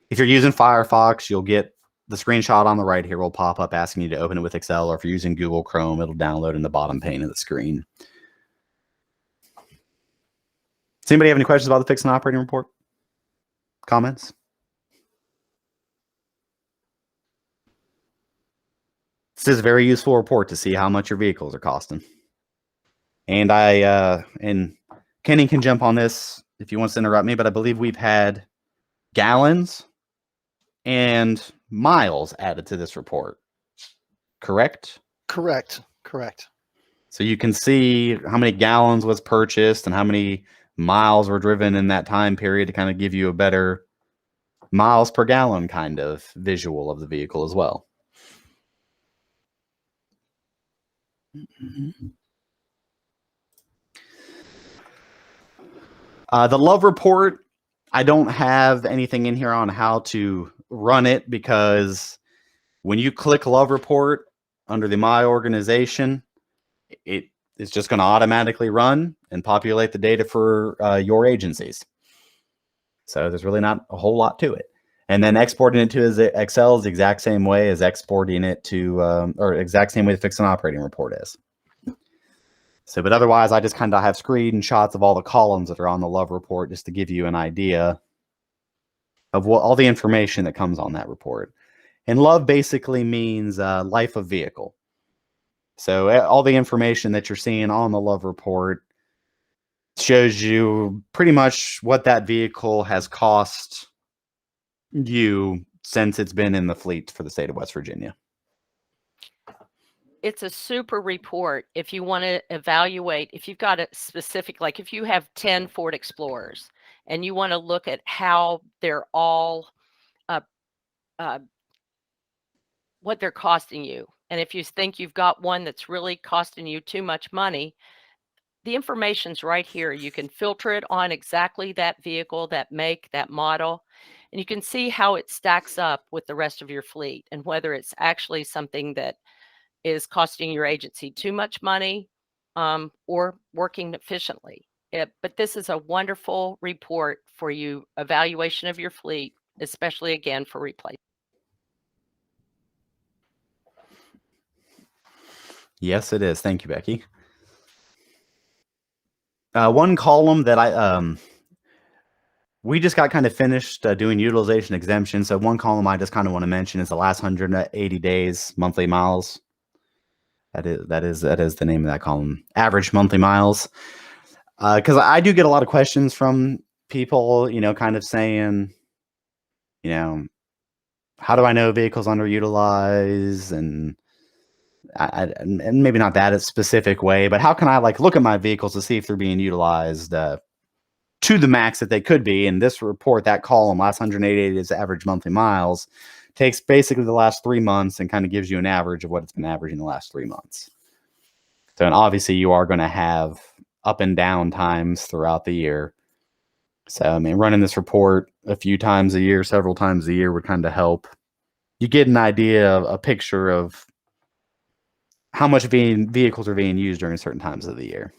if you're using Firefox, you'll get the screenshot on the right here will pop up asking you to open it with Excel, or if you're using Google Chrome, it'll download in the bottom pane of the screen. Does anybody have any questions about the fixed and operating report? Comments? This is a very useful report to see how much your vehicles are costing. And and Kenny can jump on this if he wants to interrupt me, but I believe we've had gallons and miles added to this report. Correct? Correct. Correct. So you can see how many gallons was purchased and how many miles were driven in that time period to kind of give you a better miles per gallon kind of visual of the vehicle as well. The Love Report, I don't have anything in here on how to run it, because when you click Love Report under the My Organization, it is just going to automatically run and populate the data for your agencies. So there's really not a whole lot to it. And then exporting it to Excel is the exact same way as exporting it to, or exact same way the fixed and operating report is. So, but otherwise, I just kind of have screenshots of all the columns that are on the Love Report just to give you an idea of what all the information that comes on that report. And Love basically means life of vehicle. So all the information that you're seeing on the Love Report shows you pretty much what that vehicle has cost you since it's been in the fleet for the state of West Virginia. It's a super report if you want to evaluate, if you've got a specific, like if you have 10 Ford Explorers and you want to look at how they're all, what they're costing you. And if you think you've got one that's really costing you too much money, the information's right here. You can filter it on exactly that vehicle, that make, that model, and you can see how it stacks up with the rest of your fleet and whether it's actually something that is costing your agency too much money or working efficiently. But this is a wonderful report for you, evaluation of your fleet, especially again for replacement. Yes, it is. Thank you, Becky. One column that we just got kind of finished doing utilization exemption. So one column I just kind of want to mention is the last 180 days monthly miles. That is the name of that column. Average monthly miles. Because I do get a lot of questions from people, kind of saying, how do I know vehicles underutilized, and and maybe not that a specific way, but how can I look at my vehicles to see if they're being utilized to the max that they could be? In this report, that column, last 188 is average monthly miles, takes basically the last 3 months and kind of gives you an average of what it's been averaging the last 3 months. So, and obviously you are going to have up and down times throughout the year. So, I mean, running this report a few times a year, several times a year would kind of help you get an idea, a picture of how much vehicles are being used during certain times of the year.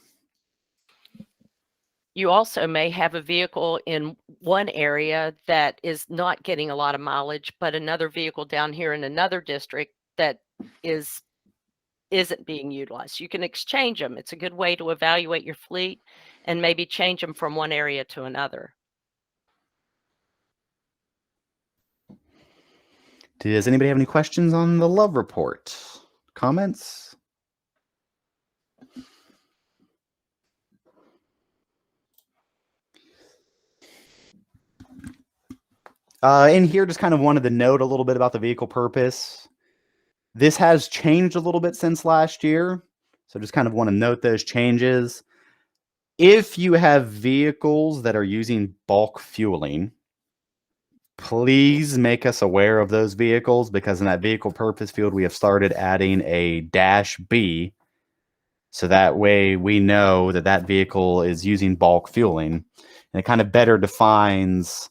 You also may have a vehicle in one area that is not getting a lot of mileage, but another vehicle down here in another district that isn't being utilized. You can exchange them. It's a good way to evaluate your fleet and maybe change them from one area to another. Does anybody have any questions on the Love Report? Comments? In here, just kind of wanted to note a little bit about the vehicle purpose. This has changed a little bit since last year, so just kind of want to note those changes. If you have vehicles that are using bulk fueling, please make us aware of those vehicles, because in that vehicle purpose field, we have started adding a -B. So that way we know that that vehicle is using bulk fueling. And it kind of better defines,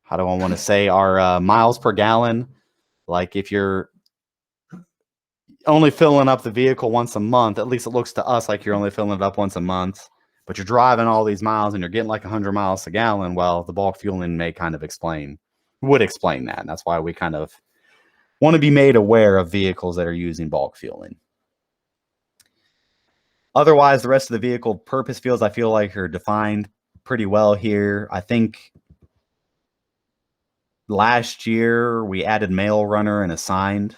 how do I want to say, our miles per gallon. Like if you're only filling up the vehicle once a month, at least it looks to us like you're only filling it up once a month, but you're driving all these miles and you're getting like 100 miles a gallon. Well, the bulk fueling may kind of would explain that. And that's why we kind of want to be made aware of vehicles that are using bulk fueling. Otherwise, the rest of the vehicle purpose fields, I feel like, are defined pretty well here. I think last year we added mail runner and assigned.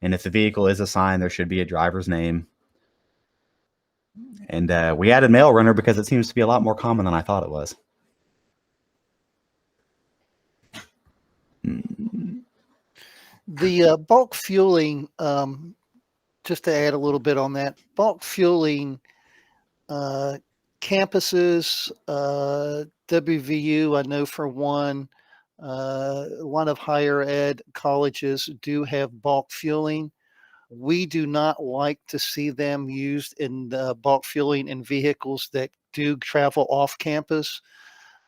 And if the vehicle is assigned, there should be a driver's name. And we added mail runner because it seems to be a lot more common than I thought it was. The bulk fueling, just to add a little bit on that, bulk fueling campuses, WVU, I know for one, a lot of higher ed colleges do have bulk fueling. We do not like to see them used in bulk fueling in vehicles that do travel off campus.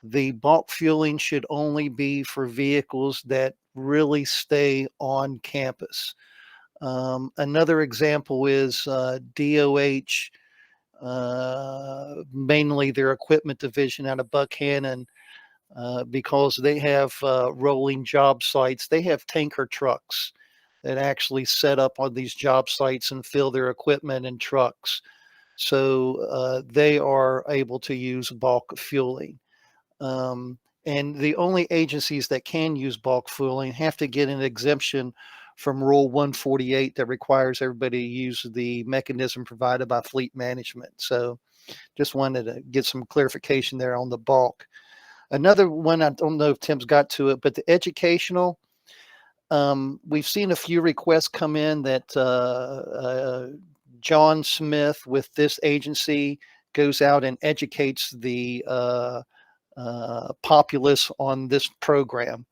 The bulk fueling should only be for vehicles that really stay on campus. Another example is DOH, mainly their equipment division out of Buckhannon, because they have rolling job sites. They have tanker trucks that actually set up on these job sites and fill their equipment in trucks. So they are able to use bulk fueling. And the only agencies that can use bulk fueling have to get an exemption from Rule 148 that requires everybody to use the mechanism provided by fleet management. So just wanted to get some clarification there on the bulk. Another one, I don't know if Tim's got to it, but the educational, we've seen a few requests come in that John Smith with this agency goes out and educates the populace on this program.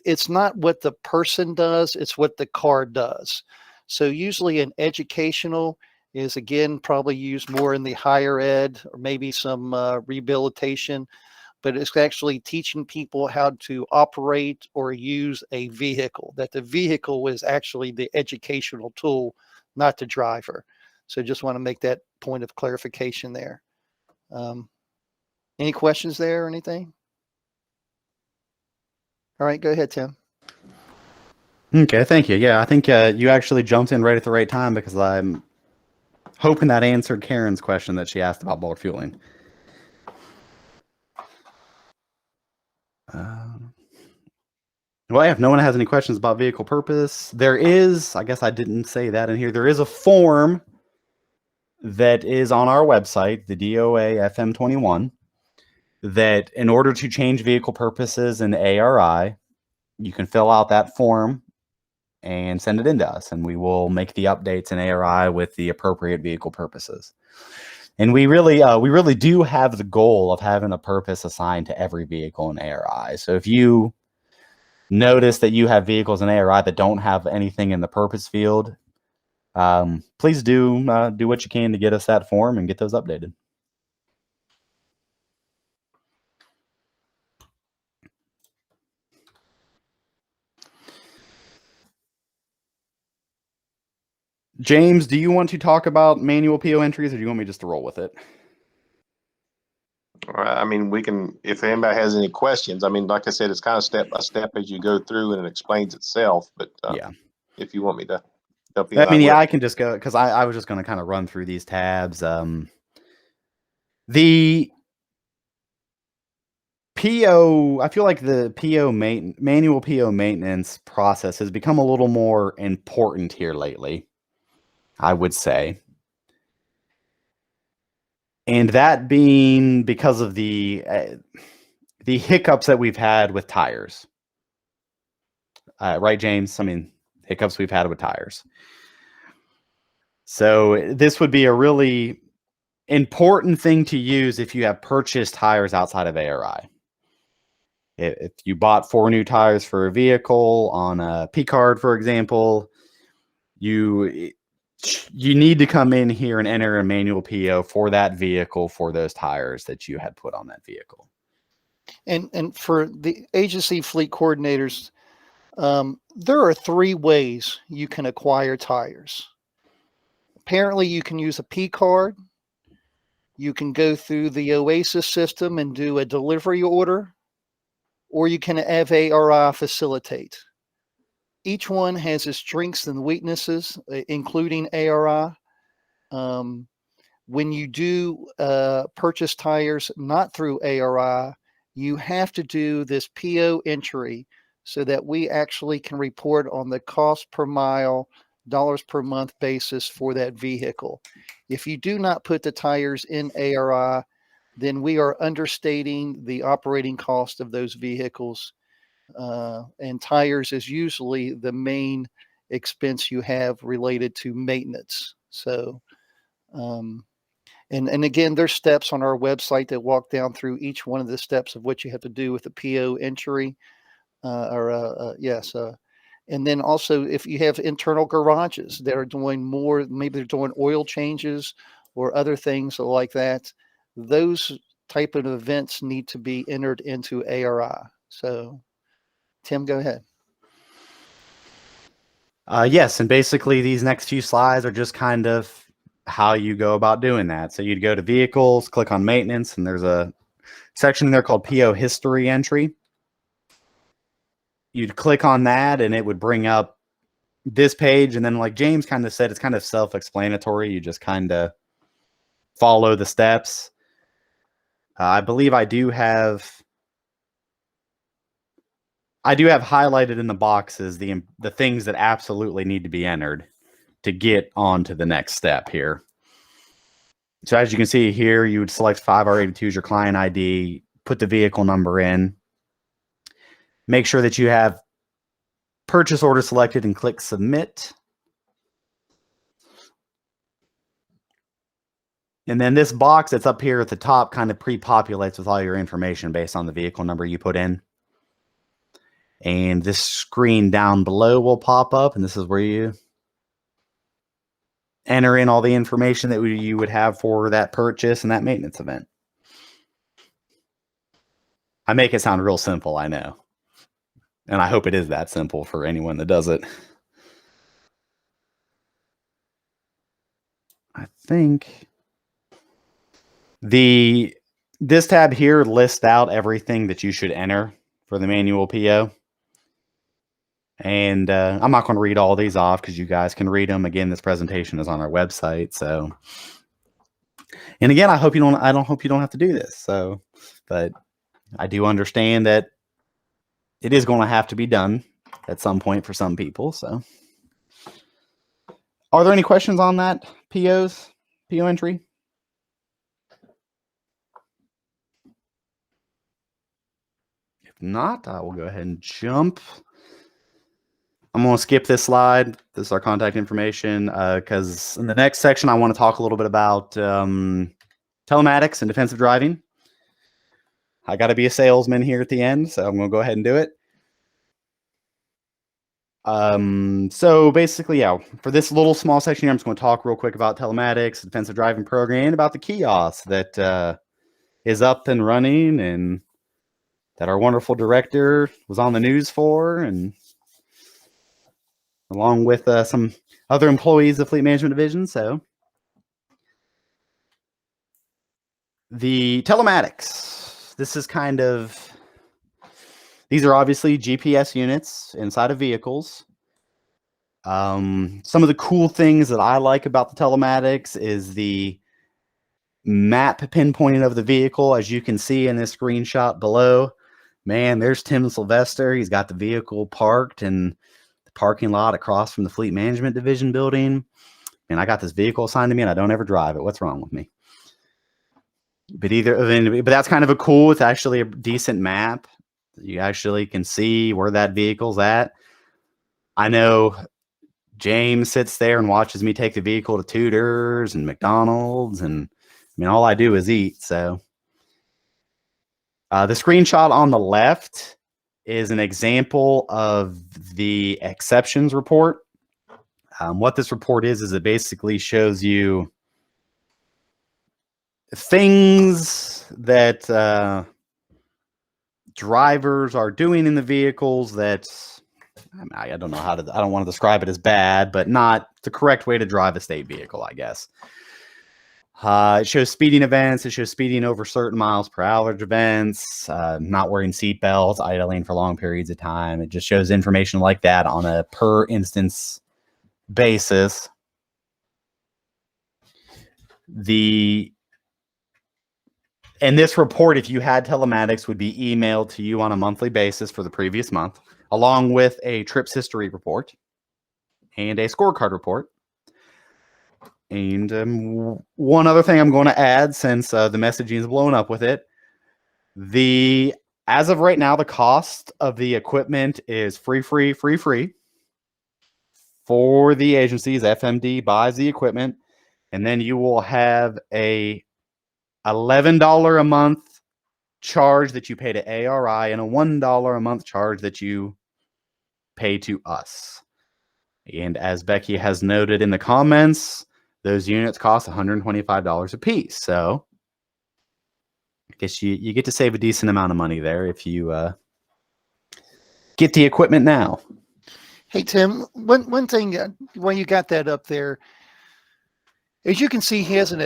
It's not what the person does, it's what the car does. So usually an educational is, again, probably used more in the higher ed or maybe some rehabilitation, but it's actually teaching people how to operate or use a vehicle, that the vehicle is actually the educational tool, not the driver. So just want to make that point of clarification there. Any questions there or anything? All right, go ahead, Tim. Okay, thank you. Yeah, I think you actually jumped in right at the right time because I'm hoping that answered Karen's question that she asked about bulk fueling. Well, if no one has any questions about vehicle purpose, there is, I guess I didn't say that in here, there is a form that is on our website, the DOA FM21, that in order to change vehicle purposes in ARI, you can fill out that form and send it in to us, and we will make the updates in ARI with the appropriate vehicle purposes. And we really do have the goal of having a purpose assigned to every vehicle in ARI. So if you notice that you have vehicles in ARI that don't have anything in the purpose field, please do what you can to get us that form and get those updated. James, do you want to talk about manual PO entries, or do you want me just to roll with it? All right. I mean, we can, if anybody has any questions, I mean, like I said, it's kind of step by step as you go through and it explains itself. But yeah, if you want me to help you, I mean, yeah, I can just go because I was just going to kind of run through these tabs. The PO, I feel like the manual PO maintenance process has become a little more important here lately, I would say. And that being because of the hiccups that we've had with tires. Right, James? I mean, hiccups we've had with tires. So this would be a really important thing to use if you have purchased tires outside of ARI. If you bought 4 new tires for a vehicle on a P card, for example, you need to come in here and enter a manual PO for that vehicle for those tires that you had put on that vehicle. And for the agency fleet coordinators, there are 3 ways you can acquire tires. Apparently, you can use a P card. You can go through the Oasis system and do a delivery order, or you can have ARI facilitate. Each one has its strengths and weaknesses, including ARI. When you do purchase tires not through ARI, you have to do this PO entry so that we actually can report on the cost per mile, dollars per month basis for that vehicle. If you do not put the tires in ARI, then we are understating the operating cost of those vehicles. And tires is usually the main expense you have related to maintenance. So, and again, there's steps on our website that walk down through each one of the steps of what you have to do with the PO entry. And then also, if you have internal garages that are doing more, maybe they're doing oil changes or other things like that, those type of events need to be entered into ARI. So, Tim, go ahead. Yes, and basically these next few slides are just kind of how you go about doing that. So you'd go to vehicles, click on maintenance, and there's a section there called PO history entry. You'd click on that and it would bring up this page. And then like James kind of said, it's kind of self-explanatory. You just kind of follow the steps. I believe I do have highlighted in the boxes the things that absolutely need to be entered to get on to the next step here. So as you can see here, you would select 5R82 as your client ID, put the vehicle number in, make sure that you have purchase order selected and click submit. And then this box that's up here at the top kind of pre-populates with all your information based on the vehicle number you put in. And this screen down below will pop up, and this is where you enter in all the information that you would have for that purchase and that maintenance event. I make it sound real simple, I know. And I hope it is that simple for anyone that does it. I think this tab here lists out everything that you should enter for the manual PO. And I'm not going to read all these off because you guys can read them. Again, this presentation is on our website. So, and again, I don't hope you don't have to do this. So, but I do understand that it is going to have to be done at some point for some people. So, are there any questions on that PO entry? If not, I will go ahead and jump. I'm going to skip this slide. This is our contact information because in the next section, I want to talk a little bit about telematics and defensive driving. I got to be a salesman here at the end, so I'm going to go ahead and do it. So basically, yeah, for this little small section here, I'm just going to talk real quick about telematics, defensive driving program, and about the kiosk that is up and running and that our wonderful director was on the news for, and along with some other employees of Fleet Management Division. So the telematics, these are obviously GPS units inside of vehicles. Some of the cool things that I like about the telematics is the map pinpointing of the vehicle. As you can see in this screenshot below, man, there's Tim Sylvester. He's got the vehicle parked in the parking lot across from the Fleet Management Division building. And I got this vehicle assigned to me and I don't ever drive it. What's wrong with me? But that's kind of a cool, it's actually a decent map. You actually can see where that vehicle's at. I know James sits there and watches me take the vehicle to Tudor's and McDonald's, and I mean, all I do is eat. So the screenshot on the left is an example of the exceptions report. What this report is it basically shows you things that drivers are doing in the vehicles that I don't know I don't want to describe it as bad, but not the correct way to drive a state vehicle, I guess. It shows speeding events. It shows speeding over certain miles per hour events, not wearing seat belts, idling for long periods of time. It just shows information like that on a per instance basis. And this report, if you had telematics, would be emailed to you on a monthly basis for the previous month. along with a trips history report and a scorecard report. And one other thing I'm going to add, since the messaging is blowing up with it, as of right now, the cost of the equipment is free for the agencies. FMD buys the equipment, and then you will have a $11 a month charge that you pay to ARI and a $1 a month charge that you pay to us. And as Becky has noted in the comments, those units cost $125 a piece. So I guess you get to save a decent amount of money there if you get the equipment now. Hey, Tim, one thing, when you got that up there, as you can see, he has an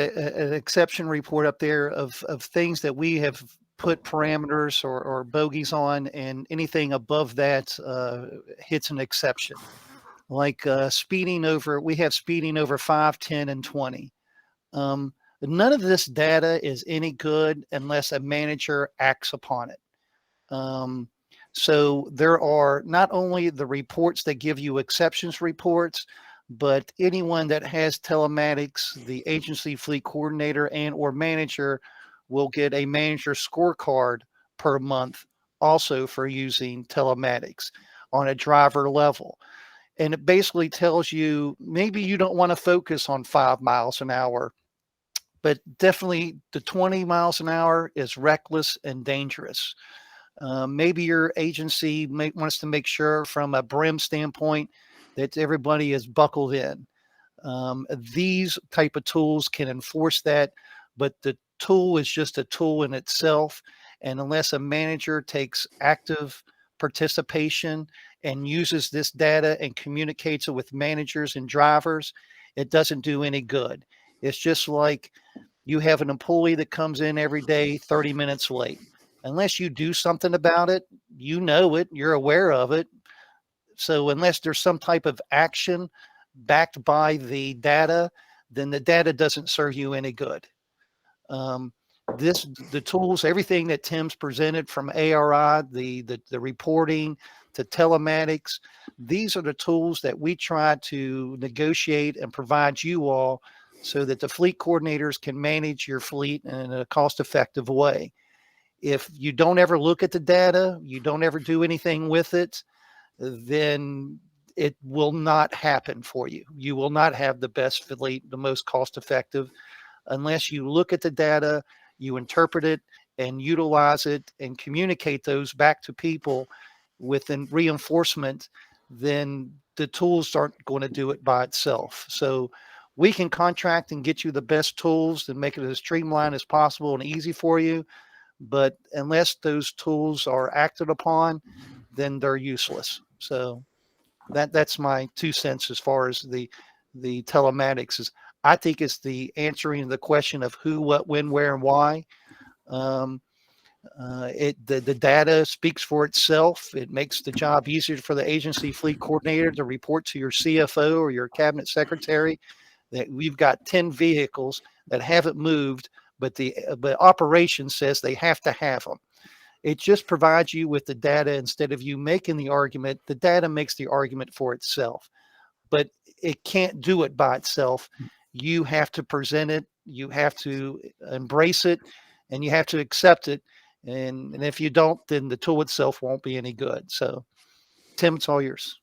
exception report up there of things that we have put parameters or bogeys on, and anything above that hits an exception. Like speeding over, we have speeding over 5, 10, and 20. None of this data is any good unless a manager acts upon it. So there are not only the reports that give you exceptions reports, but anyone that has telematics, the agency fleet coordinator and or manager will get a manager scorecard per month also for using telematics on a driver level. And it basically tells you maybe you don't want to focus on 5 miles an hour, but definitely the 20 miles an hour is reckless and dangerous. Maybe your agency wants to make sure from a brim standpoint that everybody is buckled in. These type of tools can enforce that, but the tool is just a tool in itself. And unless a manager takes active participation and uses this data and communicates it with managers and drivers, it doesn't do any good. It's just like you have an employee that comes in every day 30 minutes late. Unless you do something about it, you know it, you're aware of it. So unless there's some type of action backed by the data, then the data doesn't serve you any good. The tools, everything that Tim's presented from ARI, the reporting to telematics, these are the tools that we try to negotiate and provide you all so that the fleet coordinators can manage your fleet in a cost-effective way. If you don't ever look at the data, you don't ever do anything with it, then it will not happen for you. You will not have the best fleet, the most cost-effective, unless you look at the data, you interpret it and utilize it and communicate those back to people with reinforcement. Then the tools aren't going to do it by itself. So we can contract and get you the best tools and make it as streamlined as possible and easy for you. But unless those tools are acted upon, then they're useless. So that's my 2 cents as far as the telematics is. I think it's the answering the question of who, what, when, where, and why. The data speaks for itself. It makes the job easier for the agency fleet coordinator to report to your CFO or your cabinet secretary that we've got 10 vehicles that haven't moved, but the operation says they have to have them. It just provides you with the data instead of you making the argument. The data makes the argument for itself, but it can't do it by itself. You have to present it, you have to embrace it, and you have to accept it. And if you don't, then the tool itself won't be any good. So, Tim, it's all yours.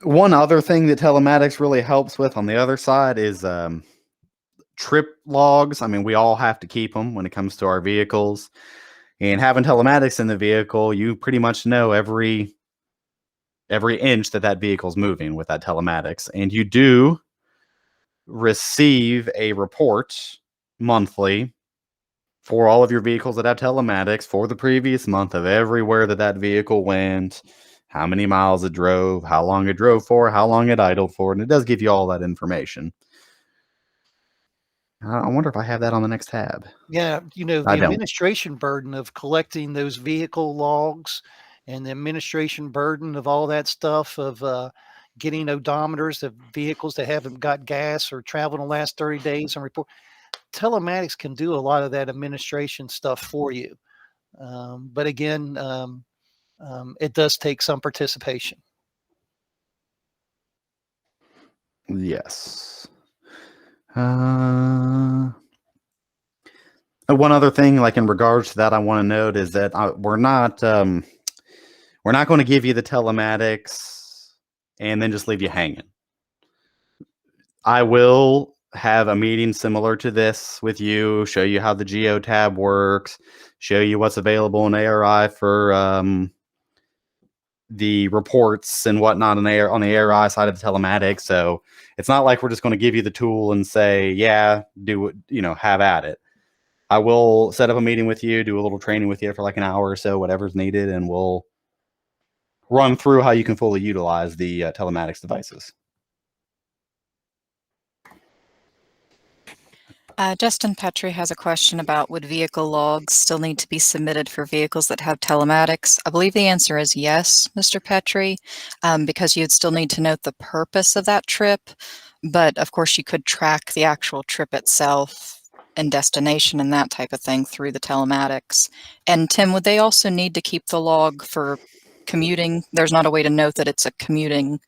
One other thing that telematics really helps with on the other side is trip logs. I mean, we all have to keep them when it comes to our vehicles. And having telematics in the vehicle, you pretty much know every inch that vehicle's moving with that telematics. And you do receive a report monthly for all of your vehicles that have telematics for the previous month of everywhere that vehicle went, how many miles it drove, how long it drove for, how long it idled for, and it does give you all that information. I wonder if I have that on the next tab. Yeah, the administration burden of collecting those vehicle logs and the administration burden of all that stuff of getting odometers of vehicles that haven't got gas or traveled in the last 30 days and report. Telematics can do a lot of that administration stuff for you. But again, it does take some participation. Yes. One other thing, like in regards to that, I want to note is that we're not going to give you the telematics and then just leave you hanging. I will have a meeting similar to this with you, show you how the Geo tab works, show you what's available in ARI for the reports and whatnot on the ARI side of the telematics. So it's not like we're just going to give you the tool and say, yeah, do it, have at it. I will set up a meeting with you, do a little training with you for like an hour or so, whatever's needed, and we'll run through how you can fully utilize the telematics devices. Justin Petrie has a question about, would vehicle logs still need to be submitted for vehicles that have telematics? I believe the answer is yes, Mr. Petrie, because you'd still need to note the purpose of that trip. But of course, you could track the actual trip itself and destination and that type of thing through the telematics. And Tim, would they also need to keep the log for commuting? There's not a way to note that it's a commuting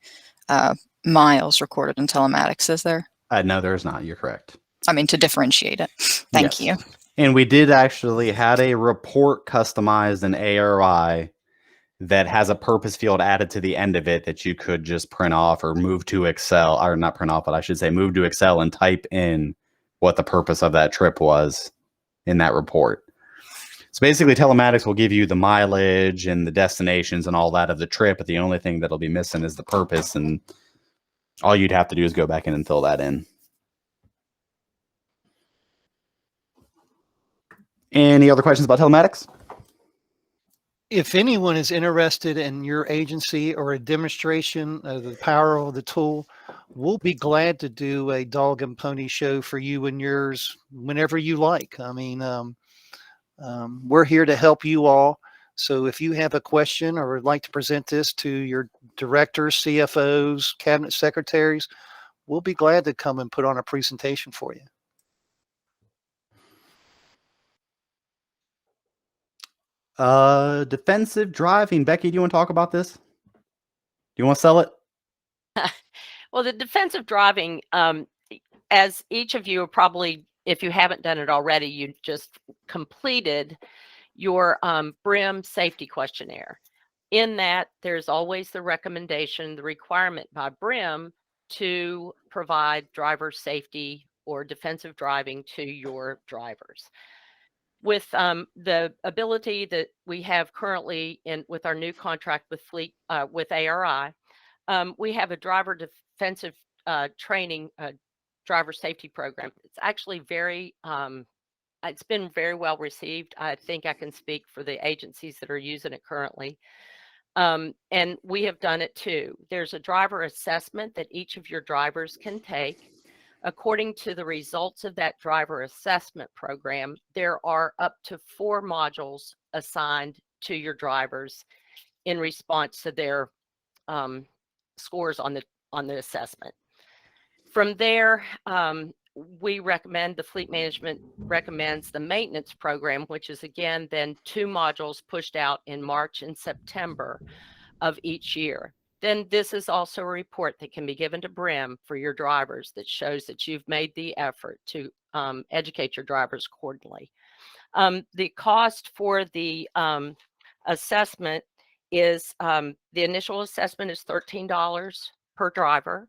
miles recorded in telematics, is there? No, there's not. You're correct. I mean, to differentiate it. Thank you. And we did actually had a report customized in ARI that has a purpose field added to the end of it that you could just print off or move to Excel, or not print off, but I should say move to Excel and type in what the purpose of that trip was in that report. So basically telematics will give you the mileage and the destinations and all that of the trip, but the only thing that'll be missing is the purpose, and all you'd have to do is go back in and fill that in. Any other questions about telematics? If anyone is interested in your agency or a demonstration of the power of the tool, we'll be glad to do a dog and pony show for you and yours whenever you like. I mean, we're here to help you all. So if you have a question or would like to present this to your directors, CFOs, cabinet secretaries, we'll be glad to come and put on a presentation for you. Defensive driving. Becky, do you want to talk about this? Do you want to sell it? Well, the defensive driving, as each of you are probably, if you haven't done it already, you just completed your BRIM safety questionnaire. In that, there's always the recommendation, the requirement by BRIM to provide driver safety or defensive driving to your drivers. With the ability that we have currently with our new contract with Fleet, with ARI, we have a driver defensive training, driver safety program. It's actually it's been very well received. I think I can speak for the agencies that are using it currently. And we have done it too. There's a driver assessment that each of your drivers can take. According to the results of that driver assessment program, there are up to 4 modules assigned to your drivers in response to their scores on the assessment. From there, we recommend, the fleet management recommends the maintenance program, which is again then 2 modules pushed out in March and September of each year. Then this is also a report that can be given to BRIM for your drivers that shows that you've made the effort to educate your drivers accordingly. The cost for the assessment is, the initial assessment is $13 per driver.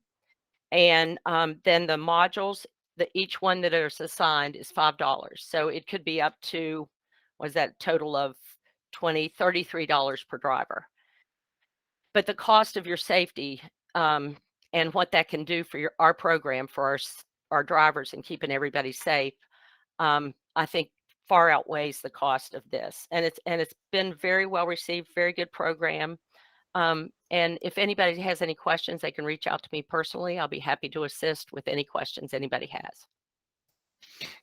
And then the modules, each one that is assigned is $5. So it could be up to, was that total of $33 per driver. But the cost of your safety and what that can do for our program for our drivers and keeping everybody safe, I think far outweighs the cost of this. And it's been very well received, very good program. And if anybody has any questions, they can reach out to me personally. I'll be happy to assist with any questions anybody has.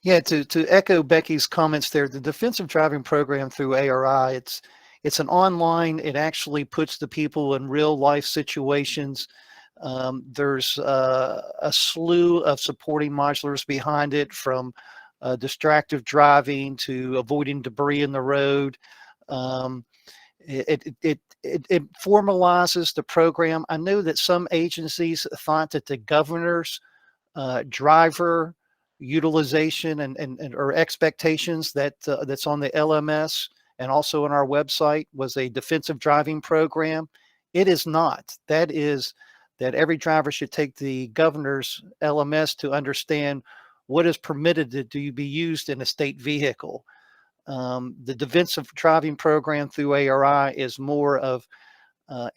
Yeah, to echo Becky's comments there, the defensive driving program through ARI, it's an online, it actually puts the people in real life situations. There's a slew of supporting modulars behind it, from distractive driving to avoiding debris in the road. It formalizes the program. I know that some agencies thought that the governor's driver utilization and or expectations that's on the LMS and also on our website was a defensive driving program. It is not. That is that every driver should take the governor's LMS to understand what is permitted to be used in a state vehicle. The defensive driving program through ARI is more of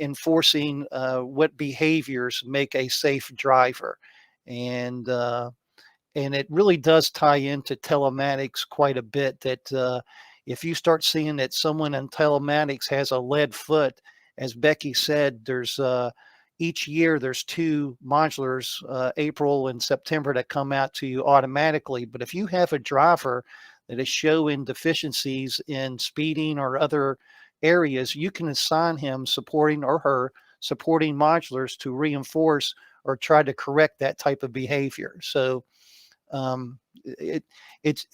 enforcing what behaviors make a safe driver. And it really does tie into telematics quite a bit, that if you start seeing that someone in telematics has a lead foot, as Becky said, there's each year there's 2 modulars, April and September, that come out to you automatically. But if you have a driver that is showing deficiencies in speeding or other areas, you can assign him supporting or her supporting modulars to reinforce or try to correct that type of behavior. So it's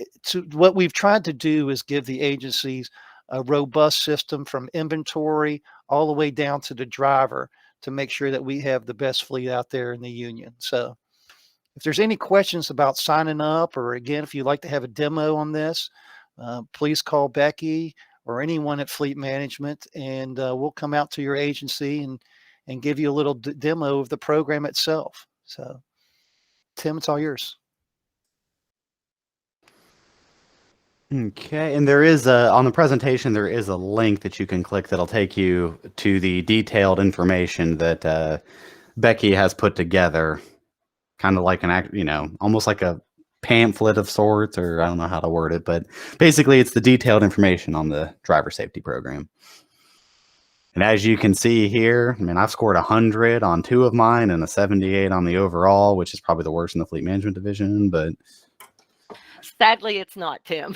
what we've tried to do is give the agencies a robust system from inventory all the way down to the driver to make sure that we have the best fleet out there in the union. So if there's any questions about signing up, or again, if you'd like to have a demo on this, please call Becky or anyone at Fleet Management, and we'll come out to your agency and give you a little demo of the program itself. So Tim, it's all yours. Okay, and there is on the presentation, there is a link that you can click that'll take you to the detailed information that Becky has put together, kind of like almost like a pamphlet of sorts, or I don't know how to word it, but basically it's the detailed information on the driver safety program. And as you can see here, I mean, I've scored 100 on 2 of mine and a 78 on the overall, which is probably the worst in the fleet management division, but sadly it's not, Tim.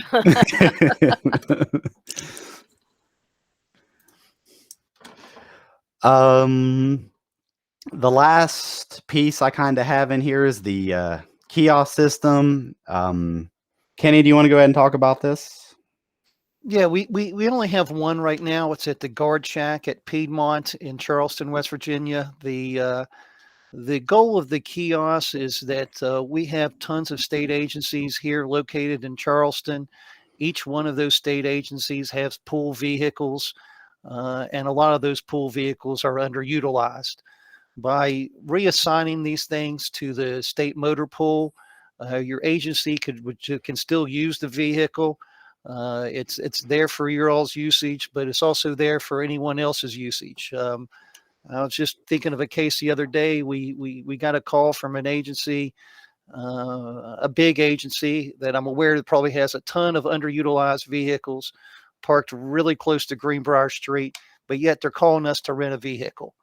The last piece I kind of have in here is the kiosk system. Kenny, do you want to go ahead and talk about this? Yeah, we only have one right now. It's at the Guard Shack at Piedmont in Charleston, West Virginia. The goal of the kiosk is that we have tons of state agencies here located in Charleston. Each one of those state agencies has pool vehicles, and a lot of those pool vehicles are underutilized. By reassigning these things to the state motor pool, your agency can still use the vehicle. It's there for your all's usage, but it's also there for anyone else's usage. I was just thinking of a case the other day. We got a call from an agency, a big agency that I'm aware that probably has a ton of underutilized vehicles parked really close to Greenbrier Street, but yet they're calling us to rent a vehicle.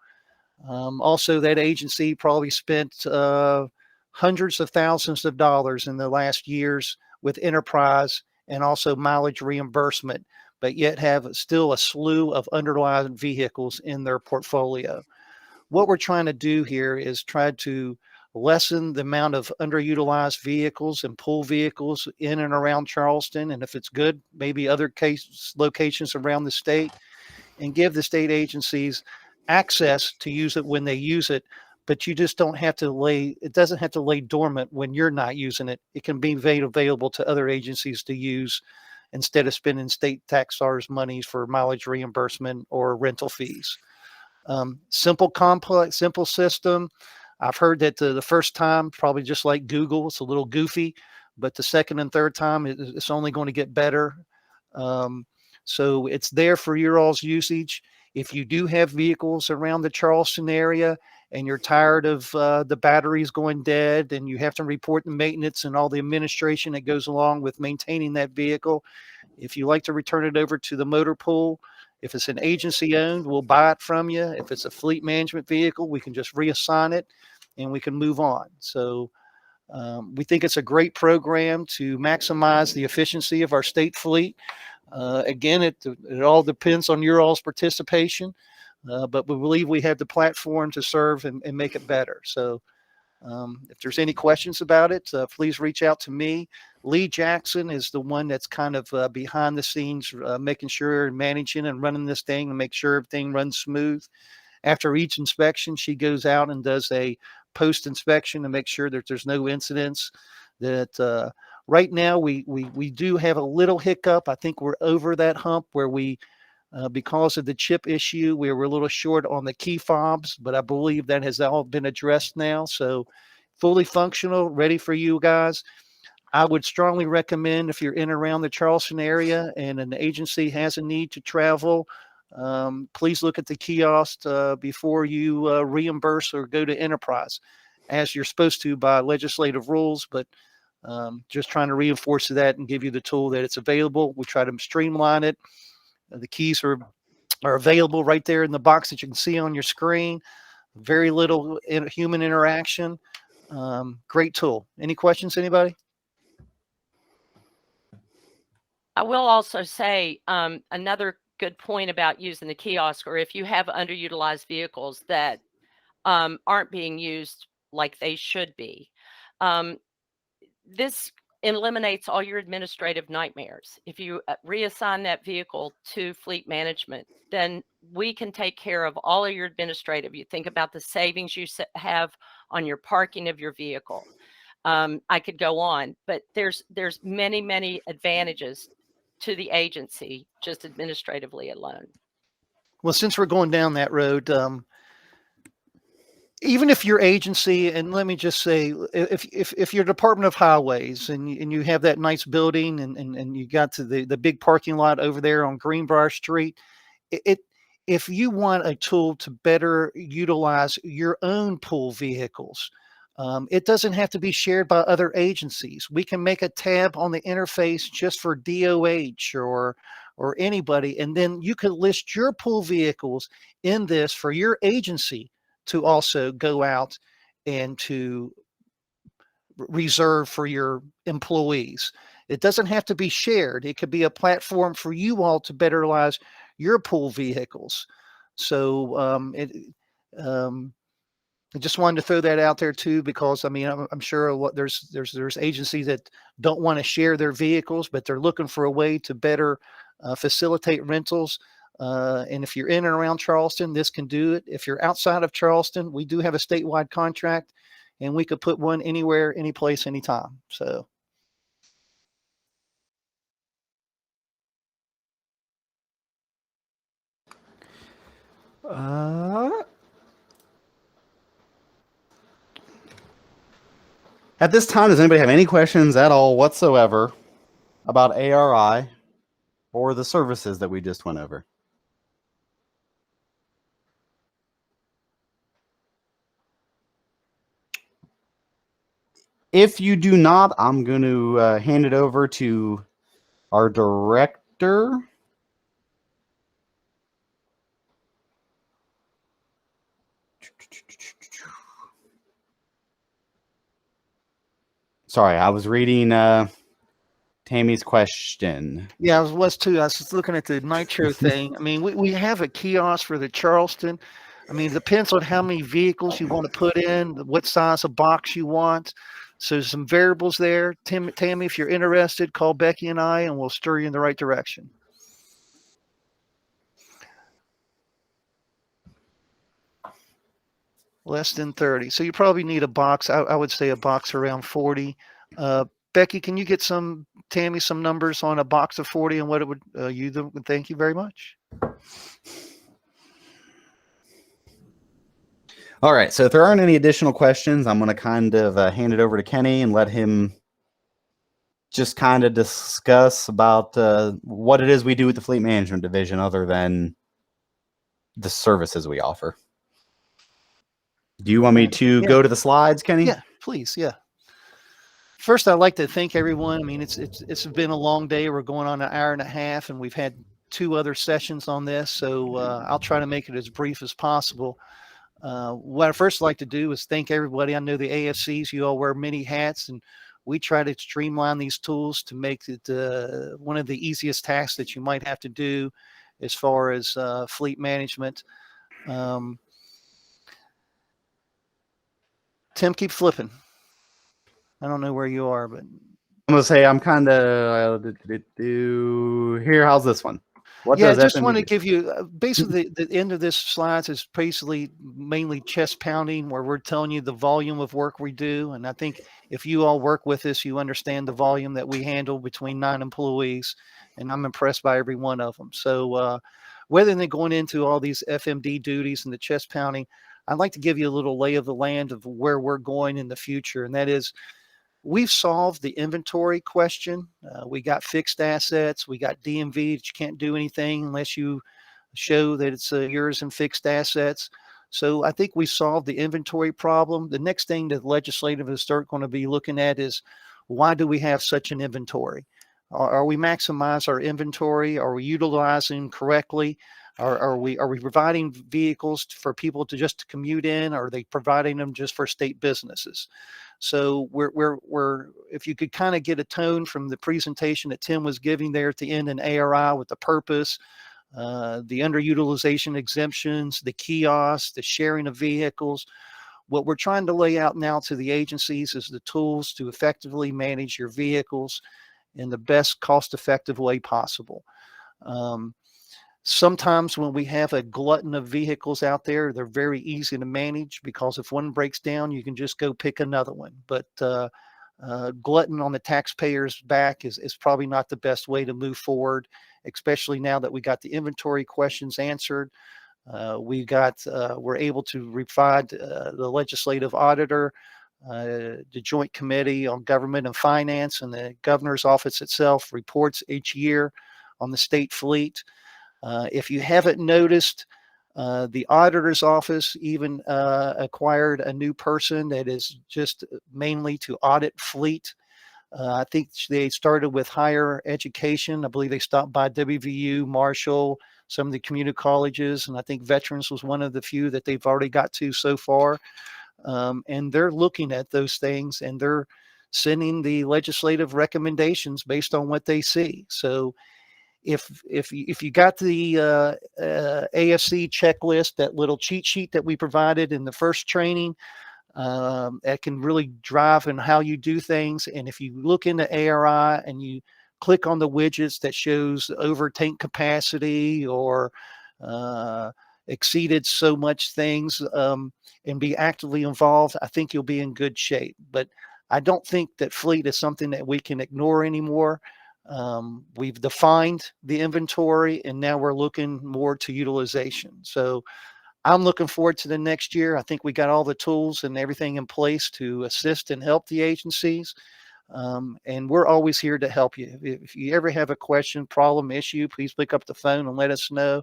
Also, that agency probably spent hundreds of thousands of dollars in the last years with enterprise and also mileage reimbursement, but yet have still a slew of underutilized vehicles in their portfolio. What we're trying to do here is try to lessen the amount of underutilized vehicles and pool vehicles in and around Charleston, and if it's good, maybe other locations around the state, and give the state agencies access to use it when they use it. But you just don't have to it doesn't have to lay dormant when you're not using it. It can be made available to other agencies to use instead of spending state taxpayers' money for mileage reimbursement or rental fees. Simple system. I've heard that the first time, probably just like Google, it's a little goofy, but the second and third time, it's only going to get better. So it's there for your all's usage. If you do have vehicles around the Charleston area and you're tired of the batteries going dead and you have to report the maintenance and all the administration that goes along with maintaining that vehicle, if you like to return it over to the motor pool, if it's an agency owned, we'll buy it from you. If it's a fleet management vehicle, we can just reassign it and we can move on. So we think it's a great program to maximize the efficiency of our state fleet. Again, it all depends on your all's participation, but we believe we have the platform to serve and make it better. So if there's any questions about it, please reach out to me. Lee Jackson is the one that's kind of behind the scenes, making sure and managing and running this thing to make sure everything runs smooth. After each inspection, she goes out and does a post inspection to make sure that there's no incidents. That right now we do have a little hiccup. I think we're over that hump where we, because of the chip issue, we were a little short on the key fobs, but I believe that has all been addressed now. So fully functional, ready for you guys. I would strongly recommend, if you're in and around the Charleston area and an agency has a need to travel, please look at the kiosk before you reimburse or go to enterprise, as you're supposed to by legislative rules. But just trying to reinforce that and give you the tool that it's available. We try to streamline it. The keys are available right there in the box that you can see on your screen. Very little human interaction. Great tool. Any questions, anybody? I will also say another good point about using the kiosk, or if you have underutilized vehicles that aren't being used like they should be, this eliminates all your administrative nightmares. If you reassign that vehicle to fleet management, then we can take care of all of your administrative. You think about the savings you have on your parking of your vehicle. I could go on, but there's many advantages to the agency just administratively alone. Well, since we're going down that road, even if your agency, and let me just say, if your Department of Highways and you have that nice building and you got to the big parking lot over there on Greenbrier Street, if you want a tool to better utilize your own pool vehicles, it doesn't have to be shared by other agencies. We can make a tab on the interface just for DOH or anybody, and then you can list your pool vehicles in this for your agency to also go out and to reserve for your employees. It doesn't have to be shared. It could be a platform for you all to better utilize your pool vehicles. So I just wanted to throw that out there too, because I mean, I'm sure there's agencies that don't want to share their vehicles, but they're looking for a way to better facilitate rentals. And if you're in and around Charleston, this can do it. If you're outside of Charleston, we do have a statewide contract, and we could put one anywhere, any place, anytime. So. At this time, does anybody have any questions at all whatsoever about ARI or the services that we just went over? If you do not, I'm going to hand it over to our director. Sorry, I was reading Tammy's question. Yeah, I was too. I was just looking at the nitro thing. I mean, we have a kiosk for the Charleston. I mean, it depends on how many vehicles you want to put in, what size of box you want. So there's some variables there. Tammy, if you're interested, call Becky and I, and we'll steer you in the right direction. Less than 30. So you probably need a box. I would say a box around 40. Becky, can you get Tammy some numbers on a box of 40 and what it would thank you very much. All right, so if there aren't any additional questions, I'm going to kind of hand it over to Kenny and let him just kind of discuss about what it is we do with the fleet management division other than the services we offer. Do you want me to go to the slides, Kenny? Yeah, please. Yeah. First, I'd like to thank everyone. I mean, it's been a long day. We're going on an hour and a half, and we've had 2 other sessions on this. So I'll try to make it as brief as possible. What I first like to do is thank everybody. I know the AFCs, you all wear many hats, and we try to streamline these tools to make it one of the easiest tasks that you might have to do as far as fleet management. Tim, keep flipping. I don't know where you are, but I'm gonna say I'm kind of here. How's this one? What Yeah, I does just FMD want to do? give you basically the end of this slides is basically mainly chest pounding, where we're telling you the volume of work we do. And I think if you all work with us, you understand the volume that we handle between 9 employees, and I'm impressed by every one of them. So rather than going into all these FMD duties and the chest pounding, I'd like to give you a little lay of the land of where we're going in the future, and that is we've solved the inventory question. We got fixed assets. We got DMV that you can't do anything unless you show that it's yours and fixed assets. So I think we solved the inventory problem. The next thing that legislative is start going to be looking at is why do we have such an inventory? Are we maximize our inventory? Are we utilizing correctly? Are we providing vehicles for people to just commute in? Or are they providing them just for state businesses? So we're if you could kind of get a tone from the presentation that Tim was giving there at the end in ARI with the purpose, the underutilization exemptions, the kiosks, the sharing of vehicles. What we're trying to lay out now to the agencies is the tools to effectively manage your vehicles in the best cost-effective way possible. Sometimes when we have a glutton of vehicles out there, they're very easy to manage because if one breaks down, you can just go pick another one. But glutton on the taxpayer's back is probably not the best way to move forward, especially now that we got the inventory questions answered. We're able to provide the legislative auditor, the Joint Committee on Government and Finance, and the governor's office itself reports each year on the state fleet. If you haven't noticed, the auditor's office even acquired a new person that is just mainly to audit fleet. I think they started with higher education. I believe they stopped by WVU, Marshall, some of the community colleges, and I think Veterans was one of the few that they've already got to so far. And they're looking at those things and they're sending the legislative recommendations based on what they see. So if you got the AFC checklist, that little cheat sheet that we provided in the first training, that can really drive in how you do things. And if you look into ARI and you click on the widgets that shows over tank capacity or exceeded so much things, and be actively involved, I think you'll be in good shape. But I don't think that fleet is something that we can ignore anymore. We've defined the inventory and now we're looking more to utilization. So I'm looking forward to the next year. I think we got all the tools and everything in place to assist and help the agencies. And we're always here to help you. If you ever have a question, problem, issue, please pick up the phone and let us know.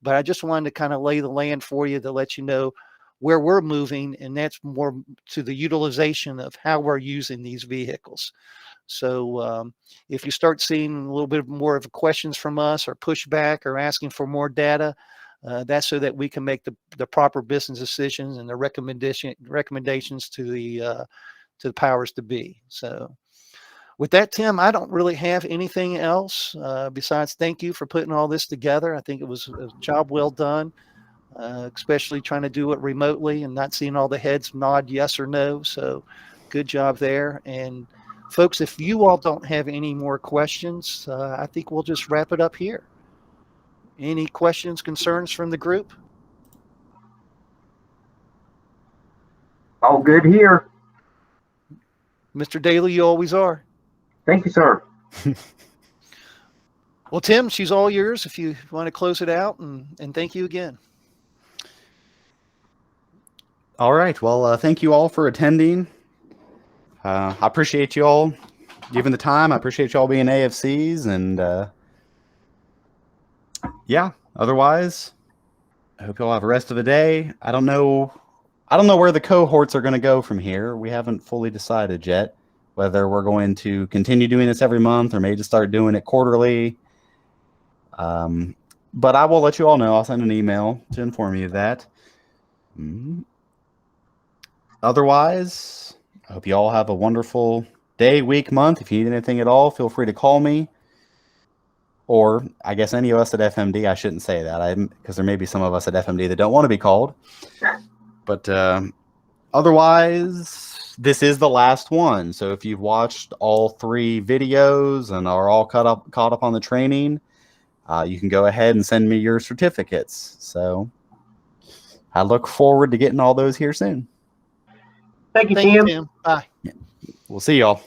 But I just wanted to kind of lay the land for you to let you know where we're moving, and that's more to the utilization of how we're using these vehicles. So if you start seeing a little bit more of questions from us or pushback or asking for more data, that's so that we can make the proper business decisions and the recommendations to the powers to be. So with that, Tim, I don't really have anything else besides thank you for putting all this together. I think it was a job well done, especially trying to do it remotely and not seeing all the heads nod yes or no. So good job there. And folks, if you all don't have any more questions, I think we'll just wrap it up here. Any questions, concerns from the group? All good here. Mr. Daly, you always are. Thank you, sir. Well, Tim, she's all yours if you want to close it out, and thank you again. All right. Well, thank you all for attending. I appreciate you all giving the time. I appreciate you all being AFCs, and yeah. Otherwise, I hope you all have a rest of the day. I don't know where the cohorts are going to go from here. We haven't fully decided yet whether we're going to continue doing this every month or maybe just start doing it quarterly. But I will let you all know. I'll send an email to inform you of that. Otherwise, I hope you all have a wonderful day, week, month. If you need anything at all, feel free to call me. Or I guess any of us at FMD. I shouldn't say that because there may be some of us at FMD that don't want to be called. But otherwise, this is the last one. So if you've watched all 3 videos and are all caught up on the training, you can go ahead and send me your certificates. So I look forward to getting all those here soon. Thank you, Thank you, Tim. Tim. Bye. We'll see y'all.